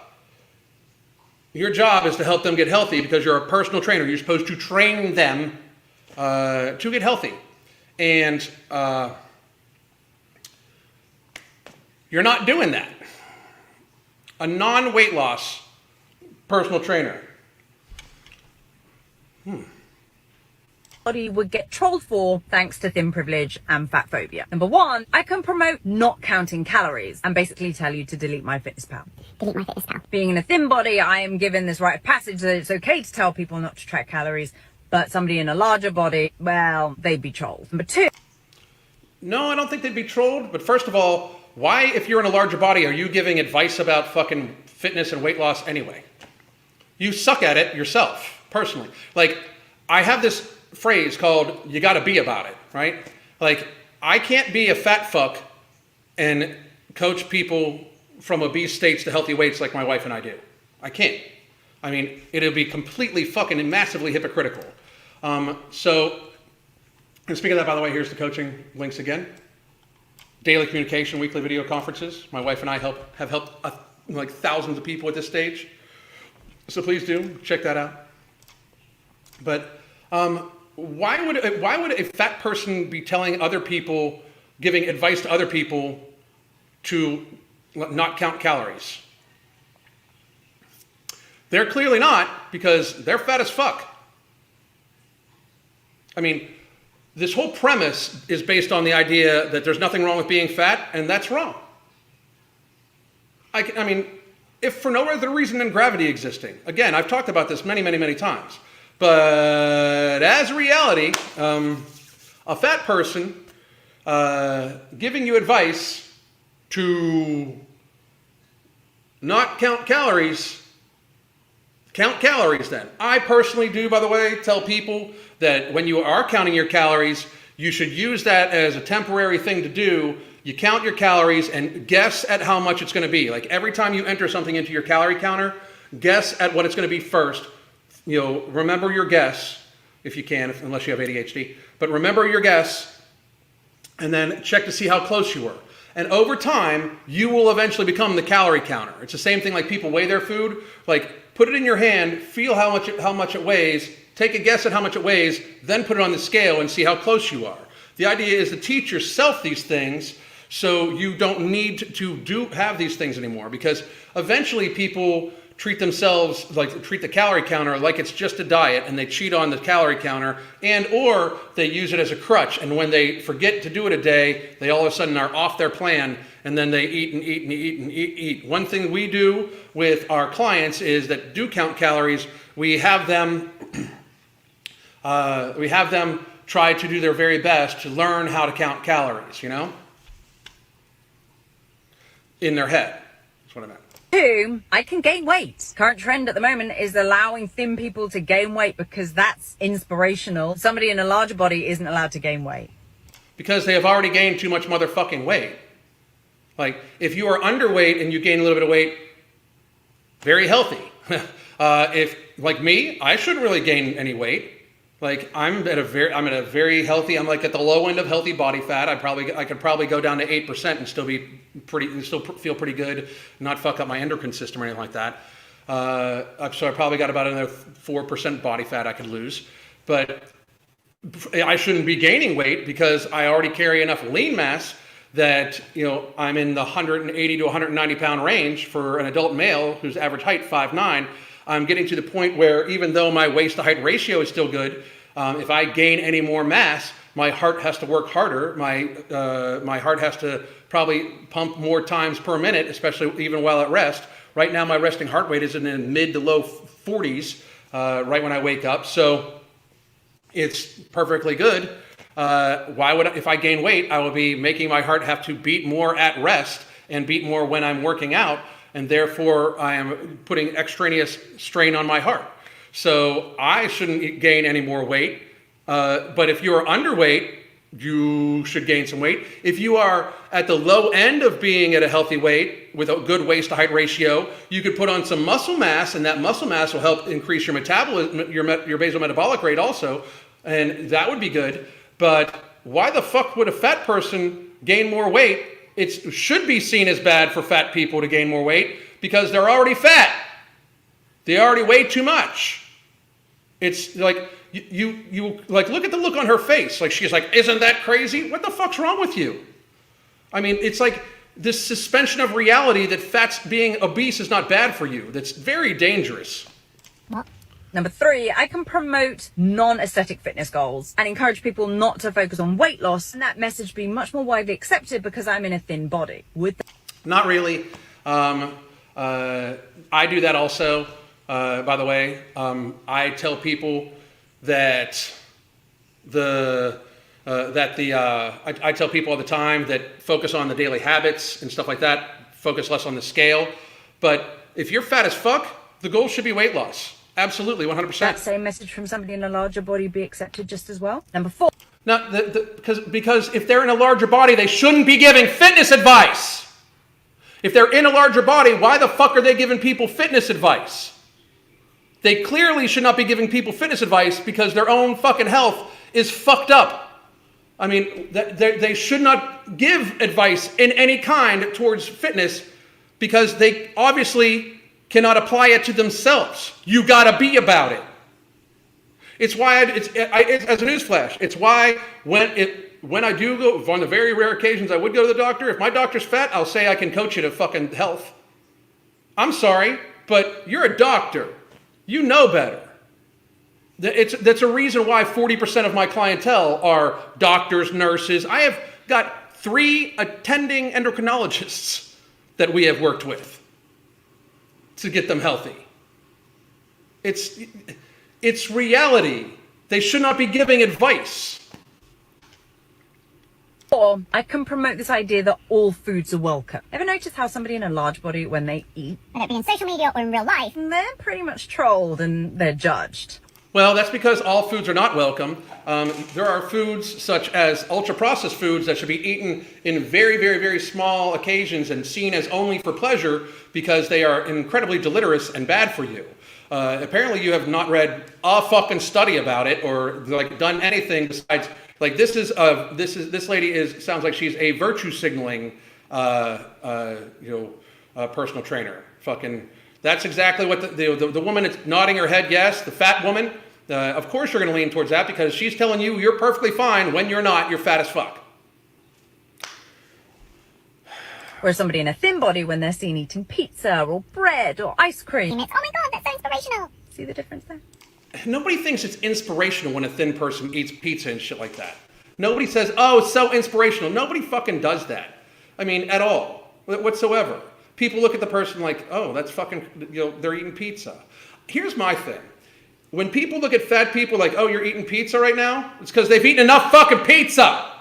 your job is to help them get healthy because you're a personal trainer. You're supposed to train them to get healthy. And you're not doing that. A non-weight loss personal trainer. body would get trolled for thanks to thin privilege and fat phobia. Number 1, I can promote not counting calories and basically tell you to delete MyFitnessPal. Delete MyFitnessPal. Being in a thin body, I am given this rite of passage that it's okay to tell people not to track calories, but somebody in a larger body, well, they'd be trolled. Number 2. No, I don't think they'd be trolled. But first of all, why, if you're in a larger body, are you giving advice about fucking fitness and weight loss anyway? You suck at it yourself, personally. Like, I have this phrase called, you gotta be about it, right? Like, I can't be a fat fuck and coach people from obese states to healthy weights like my wife and I do. I can't. I mean, it'll be completely fucking and massively hypocritical. So, and speaking of that, by the way, here's the coaching links again. Daily communication, weekly video conferences. My wife and I have helped like thousands of people at this stage. So please do check that out. But why would a fat person be telling other people, giving advice to other people to not count calories? They're clearly not, because they're fat as fuck. I mean, this whole premise is based on the idea that there's nothing wrong with being fat, and that's wrong. I mean, if for no other reason than gravity existing. Again, I've talked about this many, many, many times. But as a reality, a fat person giving you advice to not count calories, count calories then. I personally do, by the way, tell people that when you are counting your calories, you should use that as a temporary thing to do. You count your calories and guess at how much it's going to be. Like every time you enter something into your calorie counter, guess at what it's going to be first. You know, remember your guess, if you can, unless you have ADHD. But remember your guess, and then check to see how close you were. And over time, you will eventually become the calorie counter. It's the same thing like people weigh their food. Like, put it in your hand, feel how much it weighs, take a guess at how much it weighs, then put it on the scale and see how close you are. The idea is to teach yourself these things so you don't need to have these things anymore, because eventually people treat themselves, like treat the calorie counter like it's just a diet, and they cheat on the calorie counter, and or they use it as a crutch, and when they forget to do it a day, they all of a sudden are off their plan, and then they eat and eat and eat and eat. One thing we do with our clients is that do count calories, we have them try to do their very best to learn how to count calories, you know? In their head, that's what I meant. 2, I can gain weight. Current trend at the moment is allowing thin people to gain weight because that's inspirational. Somebody in a larger body isn't allowed to gain weight. Because they have already gained too much motherfucking weight. Like, if you are underweight and you gain a little bit of weight, very healthy. If, like me, I shouldn't really gain any weight. Like, I'm at a very healthy, I'm like at the low end of healthy body fat. I could probably go down to 8% and still feel pretty good, not fuck up my endocrine system or anything like that. So I probably got about another 4% body fat I could lose. But I shouldn't be gaining weight because I already carry enough lean mass that, you know, I'm in the 180 to 190 pound range for an adult male whose average height 5'9". I'm getting to the point where even though my waist to height ratio is still good, if I gain any more mass, My heart has to work harder. My heart has to probably pump more times per minute, especially even while at rest. Right now, my resting heart rate is in the mid to low 40s right when I wake up. So it's perfectly good. If I gain weight, I will be making my heart have to beat more at rest and beat more when I'm working out. And therefore, I am putting extraneous strain on my heart. So I shouldn't gain any more weight. But if you are underweight, you should gain some weight. If you are at the low end of being at a healthy weight with a good waist to height ratio, you could put on some muscle mass, and that muscle mass will help increase your metabolism, your basal metabolic rate also, and that would be good. But why the fuck would a fat person gain more weight? It should be seen as bad for fat people to gain more weight because they're already fat. They already weigh too much. It's like you like look at the look on her face. Like she's like, isn't that crazy? What the fuck's wrong with you? I mean, it's like this suspension of reality that being obese is not bad for you. That's very dangerous. Number 3, I can promote non-aesthetic fitness goals and encourage people not to focus on weight loss, and that message being much more widely accepted because I'm in a thin body. Not really. I do that also. By the way, I tell people that I tell people all the time that focus on the daily habits and stuff like that. Focus less on the scale. But if you're fat as fuck, the goal should be weight loss. Absolutely, 100%. That same message from somebody in a larger body be accepted just as well. Number 4. Now, because if they're in a larger body, they shouldn't be giving fitness advice. If they're in a larger body, why the fuck are they giving people fitness advice? They clearly should not be giving people fitness advice because their own fucking health is fucked up. I mean, they should not give advice in any kind towards fitness because they obviously cannot apply it to themselves. You gotta be about it. It's why, as a newsflash, it's why when I do go, on the very rare occasions I would go to the doctor, if my doctor's fat, I'll say I can coach you to fucking health. I'm sorry, but you're a doctor. You know better. That's a reason why 40% of my clientele are doctors, nurses. I have got 3 attending endocrinologists that we have worked with to get them healthy. It's reality. They should not be giving advice. Or I can promote this idea that all foods are welcome. Ever notice how somebody in a large body, when they eat, whether it be in social media or in real life, they're pretty much trolled and they're judged? Well, that's because all foods are not welcome. There are foods such as ultra-processed foods that should be eaten in very, very, very small occasions and seen as only for pleasure because they are incredibly deleterious and bad for you. Apparently, you have not read a fucking study about it or like done anything besides like this lady sounds like she's a virtue signaling personal trainer. Fucking. That's exactly what the woman is nodding her head yes, the fat woman. Of course you're going to lean towards that because she's telling you you're perfectly fine when you're not, you're fat as fuck. Whereas somebody in a thin body, when they're seen eating pizza or bread or ice cream, it's, oh my god, that's so inspirational. see the difference there? Nobody thinks it's inspirational when a thin person eats pizza and shit like that. Nobody says, oh, it's so inspirational. Nobody fucking does that. I mean, at all, whatsoever. People look at the person like, oh, that's fucking, they're eating pizza. Here's my thing. When people look at fat people like, oh, you're eating pizza right now, it's because they've eaten enough fucking pizza.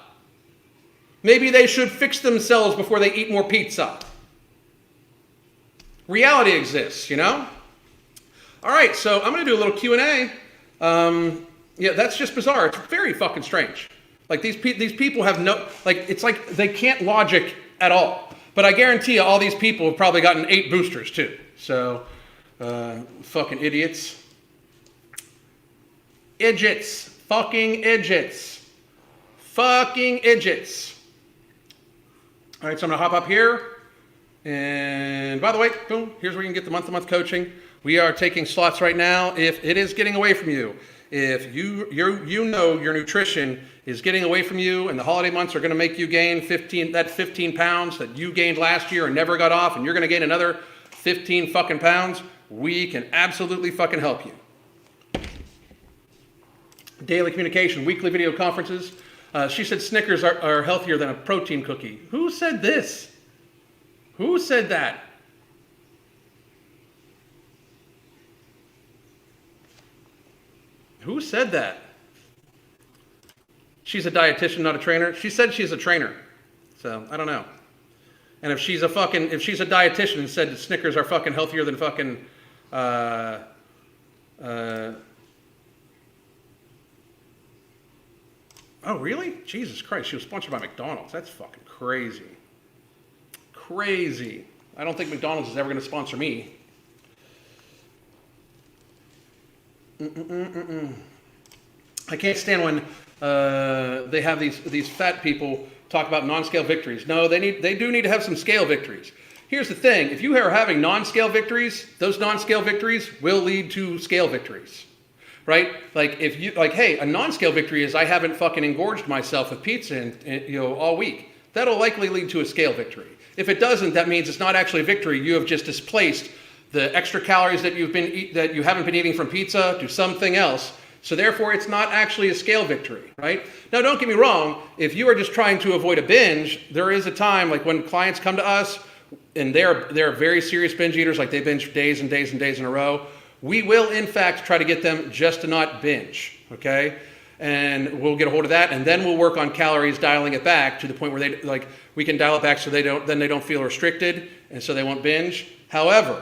Maybe they should fix themselves before they eat more pizza. Reality exists, you know? All right, so I'm going to do a little Q&A. Yeah, that's just bizarre. It's very fucking strange. Like, these people have no, like, it's like they can't logic at all. But I guarantee you all these people have probably gotten 8 boosters too. So, fucking idiots. Idiots. Fucking idiots. Fucking idiots. All right, so I'm going to hop up here. And by the way, boom, here's where you can get the month-to-month coaching. We are taking slots right now if it is getting away from you. If you know your nutrition is getting away from you and the holiday months are going to make you gain 15 pounds that you gained last year and never got off, and you're going to gain another 15 fucking pounds, we can absolutely fucking help you. Daily communication, weekly video conferences. She said Snickers are healthier than a protein cookie. Who said this? Who said that? Who said that? She's a dietitian, not a trainer. She said she's a trainer. So, I don't know. And if she's a dietitian and said that Snickers are fucking healthier than fucking, oh, really? Jesus Christ, she was sponsored by McDonald's. That's fucking crazy. Crazy. I don't think McDonald's is ever going to sponsor me. I can't stand when they have these fat people talk about non-scale victories. No, they do need to have some scale victories. Here's the thing: if you are having non-scale victories, those non-scale victories will lead to scale victories, right? Like if you hey, a non-scale victory is I haven't fucking engorged myself with pizza all week. That'll likely lead to a scale victory. If it doesn't, that means it's not actually a victory. You have just displaced the extra calories that you haven't been eating from pizza to something else. So therefore, it's not actually a scale victory, right? Now, don't get me wrong. If you are just trying to avoid a binge, there is a time, like when clients come to us, and they're very serious binge eaters, like they binge days and days and days in a row, we will, in fact, try to get them just to not binge, okay? And we'll get a hold of that, and then we'll work on calories, dialing it back to the point where we can dial it back so they don't feel restricted, and so they won't binge. However,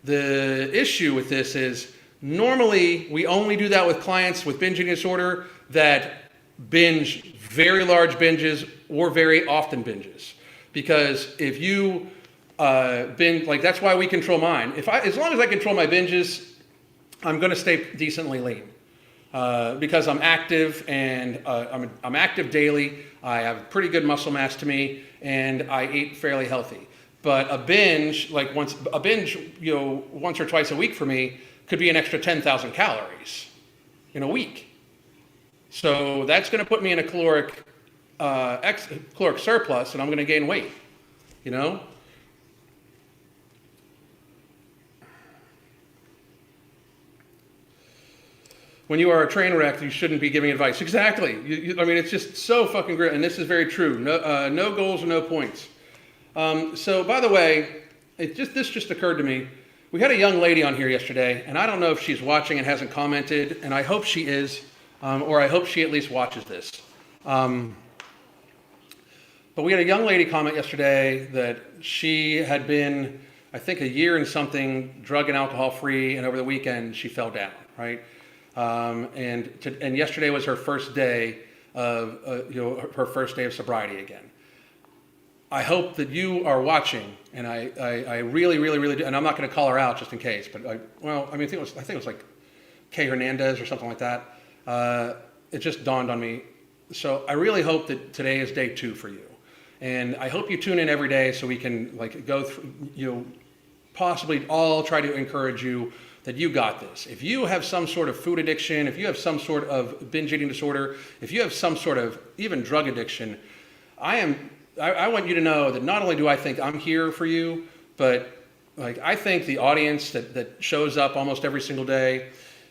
the issue with this is normally we only do that with clients with binge eating disorder that binge very large binges or very often binges. Because if you binge, that's why we control mine. As long as I control my binges, I'm going to stay decently lean. Because I'm active and I'm active daily. I have pretty good muscle mass to me, and I eat fairly healthy. But a binge, once or twice a week for me, could be an extra 10,000 calories in a week. So that's going to put me in a caloric surplus, and I'm going to gain weight. When you are a train wreck, you shouldn't be giving advice. Exactly. It's just so fucking great, and this is very true. No goals or no points. So, by the way, this just occurred to me. We had a young lady on here yesterday, and I don't know if she's watching and hasn't commented, and I hope she is, or I hope she at least watches this. But we had a young lady comment yesterday that she had been, I think, a year and something drug and alcohol free, and over the weekend she fell down, right? And yesterday was her first day of her first day of sobriety again. I hope that you are watching, and I really, really, really do. And I'm not going to call her out just in case, but I think it was like Kay Hernandez or something like that. It just dawned on me. So I really hope that today is day 2 for you, and I hope you tune in every day so we can go through. Possibly all try to encourage you that you got this. If you have some sort of food addiction, if you have some sort of binge eating disorder, if you have some sort of even drug addiction, I want you to know that not only do I think I'm here for you, but I think the audience that shows up almost every single day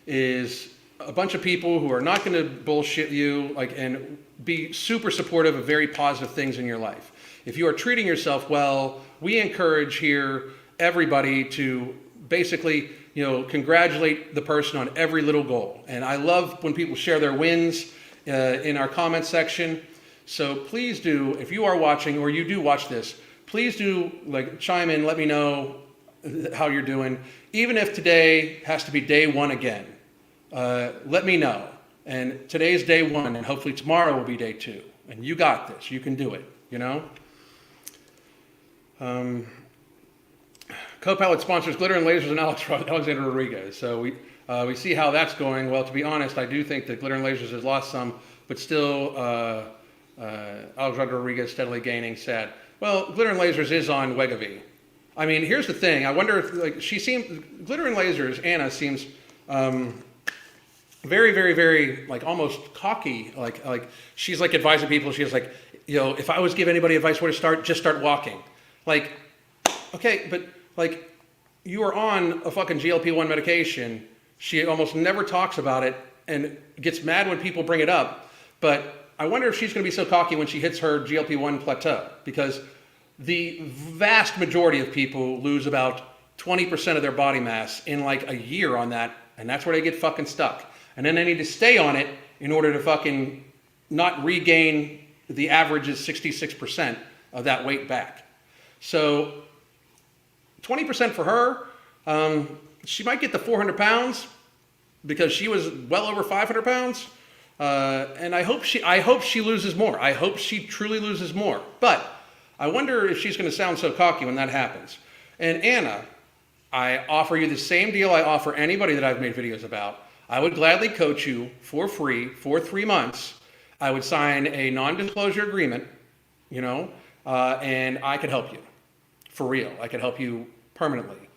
is a bunch of people who are not going to bullshit you and be super supportive of very positive things in your life. If you are treating yourself well, we encourage here everybody to basically congratulate the person on every little goal. And I love when people share their wins in our comment section. So please do, if you are watching or you do watch this, please do chime in, let me know how you're doing. Even if today has to be day 1 again, let me know. And today's day 1, and hopefully tomorrow will be day 2. And you got this, you can do it, Co-Pilot sponsors Glitter and Lasers and Alexander Rodriguez. So we see how that's going. Well, to be honest, I do think that Glitter and Lasers has lost some, but still Alexander Rodriguez steadily gaining. Sad. Well, Glitter and Lasers is on Wegovy. Here's the thing. I wonder if Glitter and Lasers, Anna seems very, very, very almost cocky. She's advising people. She's if I was give anybody advice where to start, just start walking. Okay, but you are on a fucking GLP-1 medication. She almost never talks about it and gets mad when people bring it up. But I wonder if she's going to be so cocky when she hits her GLP-1 plateau, because the vast majority of people lose about 20% of their body mass in like a year on that, and that's where they get fucking stuck. And then they need to stay on it in order to fucking not regain the average is 66% of that weight back. So 20% for her, she might get the 400 pounds because she was well over 500 pounds. And I hope she loses more. I hope she truly loses more. But I wonder if she's going to sound so cocky when that happens. And Anna, I offer you the same deal I offer anybody that I've made videos about. I would gladly coach you for free for 3 months. I would sign a non-disclosure agreement, and I could help you. For real. I could help you permanently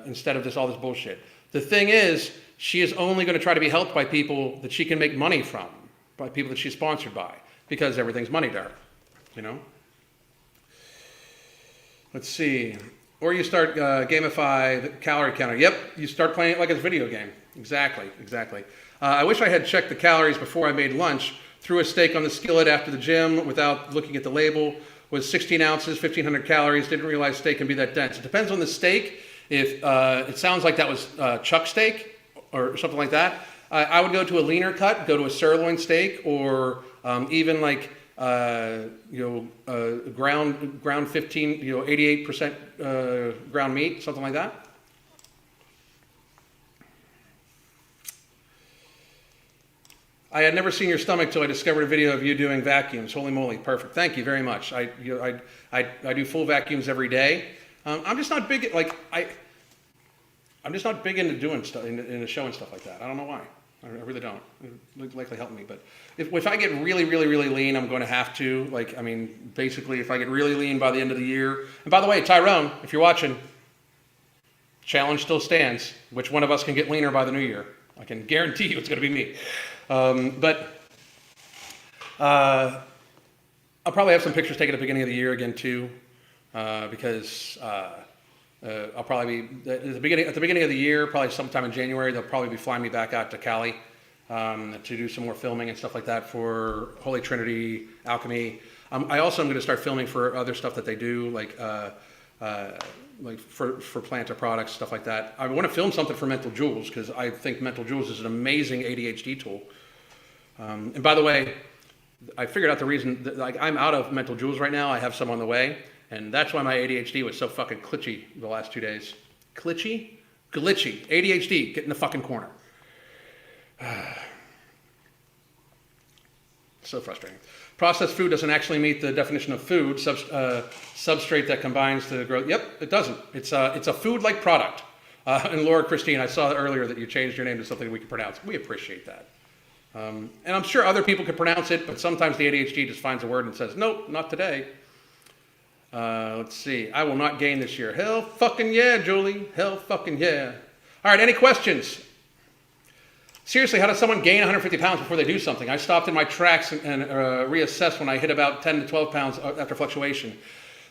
instead of all this bullshit. The thing is, she is only going to try to be helped by people that she can make money from, by people that she's sponsored by, because everything's money to her, Let's see. Or you start gamify the calorie counter. Yep, you start playing it like it's a video game. Exactly. I wish I had checked the calories before I made lunch. Threw a steak on the skillet after the gym without looking at the label. Was 16 ounces, 1,500 calories. Didn't realize steak can be that dense. It depends on the steak. If it sounds like that was chuck steak or something like that, I would go to a leaner cut, go to a sirloin steak, or even like ground 15, 88% ground meat, something like that. I had never seen your stomach till I discovered a video of you doing vacuums. Holy moly, perfect. Thank you very much. I do full vacuums every day. I'm just not big at I'm just not big into doing stuff into showing stuff like that. I don't know why. I really don't. It would likely help me, but if I get really lean, I'm going to have to. Basically, if I get really lean by the end of the year. And by the way, Tyrone, if you're watching, challenge still stands. Which one of us can get leaner by the new year? I can guarantee you it's going to be me. But I'll probably have some pictures taken at the beginning of the year again too, because I'll probably be at the beginning of the year, probably sometime in January. They'll probably be flying me back out to Cali to do some more filming and stuff like that for Holy Trinity, Alchemy. I also am going to start filming for other stuff that they do, like for planter products, stuff like that. I want to film something for Mental Jewels because I think Mental Jewels is an amazing ADHD tool. And by the way, I figured out the reason that, I'm out of Mental Jewels right now. I have some on the way, and that's why my ADHD was so fucking glitchy the last 2 days. Glitchy? ADHD, get in the fucking corner. So frustrating. Processed food doesn't actually meet the definition of food, substrate that combines the growth. Yep, it doesn't. It's a food-like product. And Laura Christine, I saw earlier that you changed your name to something we can pronounce. We appreciate that. And I'm sure other people can pronounce it, but sometimes the ADHD just finds a word and says, nope, not today. Let's see. I will not gain this year. Hell fucking yeah, Julie. Hell fucking yeah. All right, any questions? Seriously, how does someone gain 150 pounds before they do something? I stopped in my tracks and reassessed when I hit about 10 to 12 pounds after fluctuation.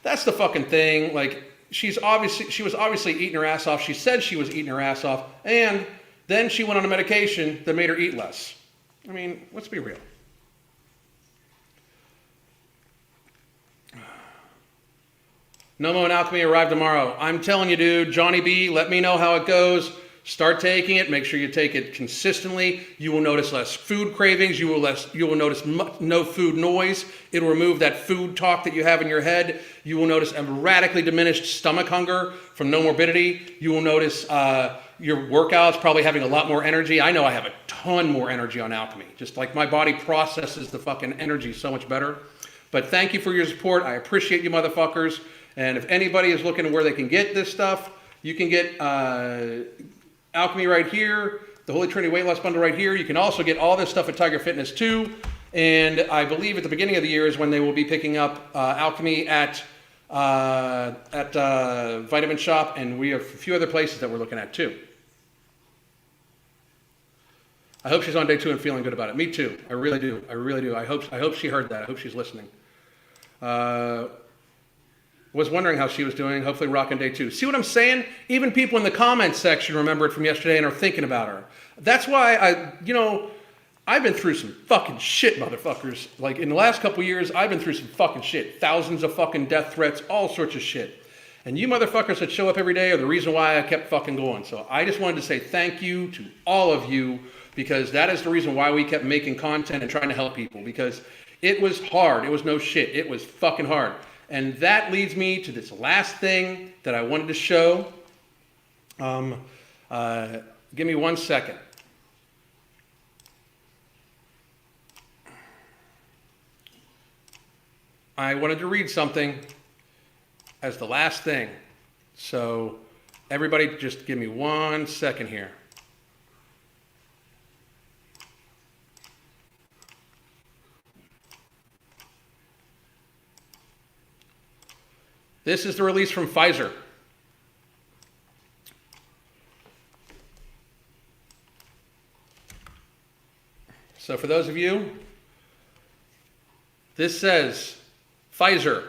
That's the fucking thing. She was obviously eating her ass off. She said she was eating her ass off. And then she went on a medication that made her eat less. Let's be real. Nomo and Alchemy arrive tomorrow. I'm telling you, dude, Johnny B, let me know how it goes. Start taking it. Make sure you take it consistently. You will notice less food cravings. You will notice no food noise. It will remove that food talk that you have in your head. You will notice a radically diminished stomach hunger from no morbidity. You will notice your workouts probably having a lot more energy. I know I have a ton more energy on Alchemy. Just like my body processes the fucking energy so much better. But thank you for your support. I appreciate you motherfuckers. And if anybody is looking at where they can get this stuff, you can get Alchemy right here, the Holy Trinity Weight Loss Bundle right here. You can also get all this stuff at Tiger Fitness too. And I believe at the beginning of the year is when they will be picking up Alchemy at Vitamin Shop, and we have a few other places that we're looking at too. I hope she's on day 2 and feeling good about it. Me too. I really do. I hope she heard that. I hope she's listening. Was wondering how she was doing. Hopefully rocking day 2. See what I'm saying? Even people in the comments section remember it from yesterday and are thinking about her. That's why I've been through some fucking shit, motherfuckers. Like, in the last couple years, I've been through some fucking shit. Thousands of fucking death threats, all sorts of shit. And you motherfuckers that show up every day are the reason why I kept fucking going. So I just wanted to say thank you to all of you, because that is the reason why we kept making content and trying to help people, because it was hard. It was no shit. It was fucking hard. And that leads me to this last thing that I wanted to show. Give me 1 second. I wanted to read something as the last thing. So everybody just give me 1 second here. This is the release from Pfizer. So for those of you, this says Pfizer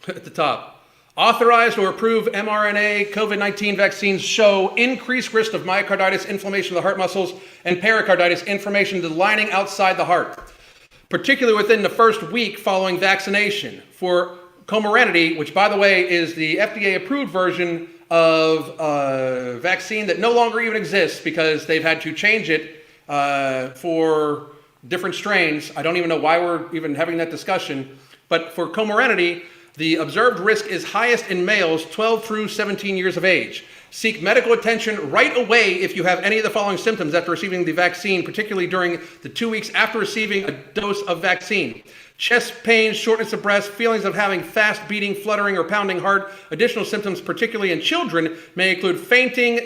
at the top. Authorized or approved mRNA COVID-19 vaccines show increased risk of myocarditis, inflammation of the heart muscles, and pericarditis, inflammation of the lining outside the heart, particularly within the first week following vaccination. For Comirnaty, which by the way is the FDA-approved version of a vaccine that no longer even exists because they've had to change it for different strains. I don't even know why we're even having that discussion. But for Comirnaty, the observed risk is highest in males 12 through 17 years of age. Seek medical attention right away if you have any of the following symptoms after receiving the vaccine, particularly during the 2 weeks after receiving a dose of vaccine. Chest pain, shortness of breath, feelings of having fast beating, fluttering, or pounding heart. Additional symptoms, particularly in children, may include fainting,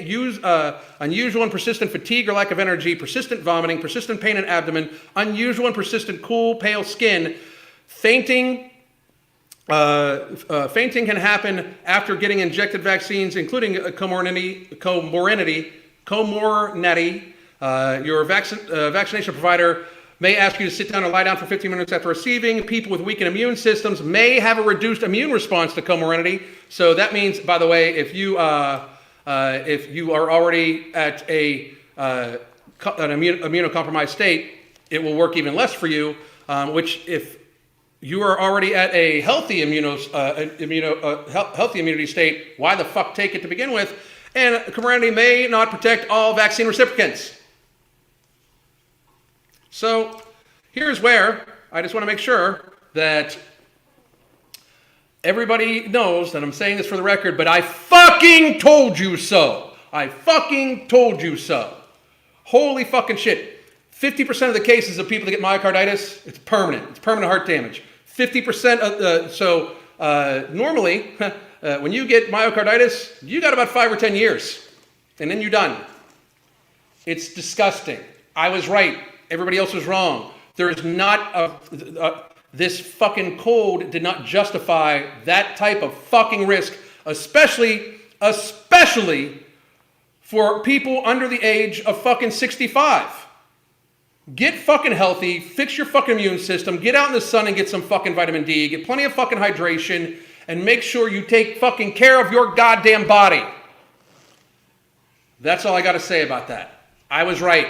unusual and persistent fatigue or lack of energy, persistent vomiting, persistent pain in abdomen, unusual and persistent cool, pale skin. Fainting can happen after getting injected vaccines, including Comirnaty. Your vaccination provider may ask you to sit down or lie down for 15 minutes after receiving. People with weakened immune systems may have a reduced immune response to Comirnaty. So that means, by the way, if you are already at an immunocompromised state, it will work even less for you, which if you are already at a healthy healthy immunity state, why the fuck take it to begin with? And Comirnaty may not protect all vaccine recipients. So here's where I just want to make sure that everybody knows that I'm saying this for the record, but I fucking told you so. I fucking told you so. Holy fucking shit. 50% of the cases of people that get myocarditis, it's permanent. It's permanent heart damage. 50% of normally, when you get myocarditis, you got about 5 or 10 years, and then you're done. It's disgusting. I was right. Everybody else was wrong. There is not this fucking code did not justify that type of fucking risk, especially for people under the age of fucking 65. Get fucking healthy, fix your fucking immune system, get out in the sun and get some fucking vitamin D, get plenty of fucking hydration, and make sure you take fucking care of your goddamn body. That's all I got to say about that. I was right.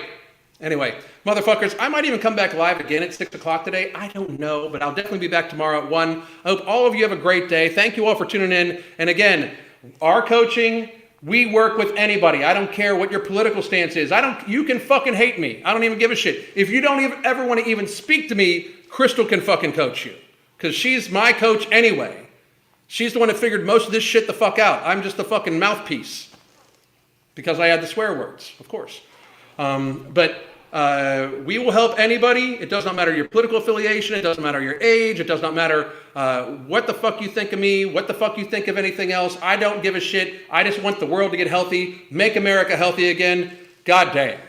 Anyway, motherfuckers, I might even come back live again at 6 o'clock today. I don't know, but I'll definitely be back tomorrow at 1. I hope all of you have a great day. Thank you all for tuning in. And again, our coaching, we work with anybody. I don't care what your political stance is. You can fucking hate me. I don't even give a shit. If you don't even ever want to even speak to me, Crystal can fucking coach you. Because she's my coach anyway. She's the one that figured most of this shit the fuck out. I'm just the fucking mouthpiece. Because I had the swear words, of course. But we will help anybody. It does not matter your political affiliation. It doesn't matter your age. It does not matter what the fuck you think of me, what the fuck you think of anything else. I don't give a shit. I just want the world to get healthy, make America healthy again. God damn.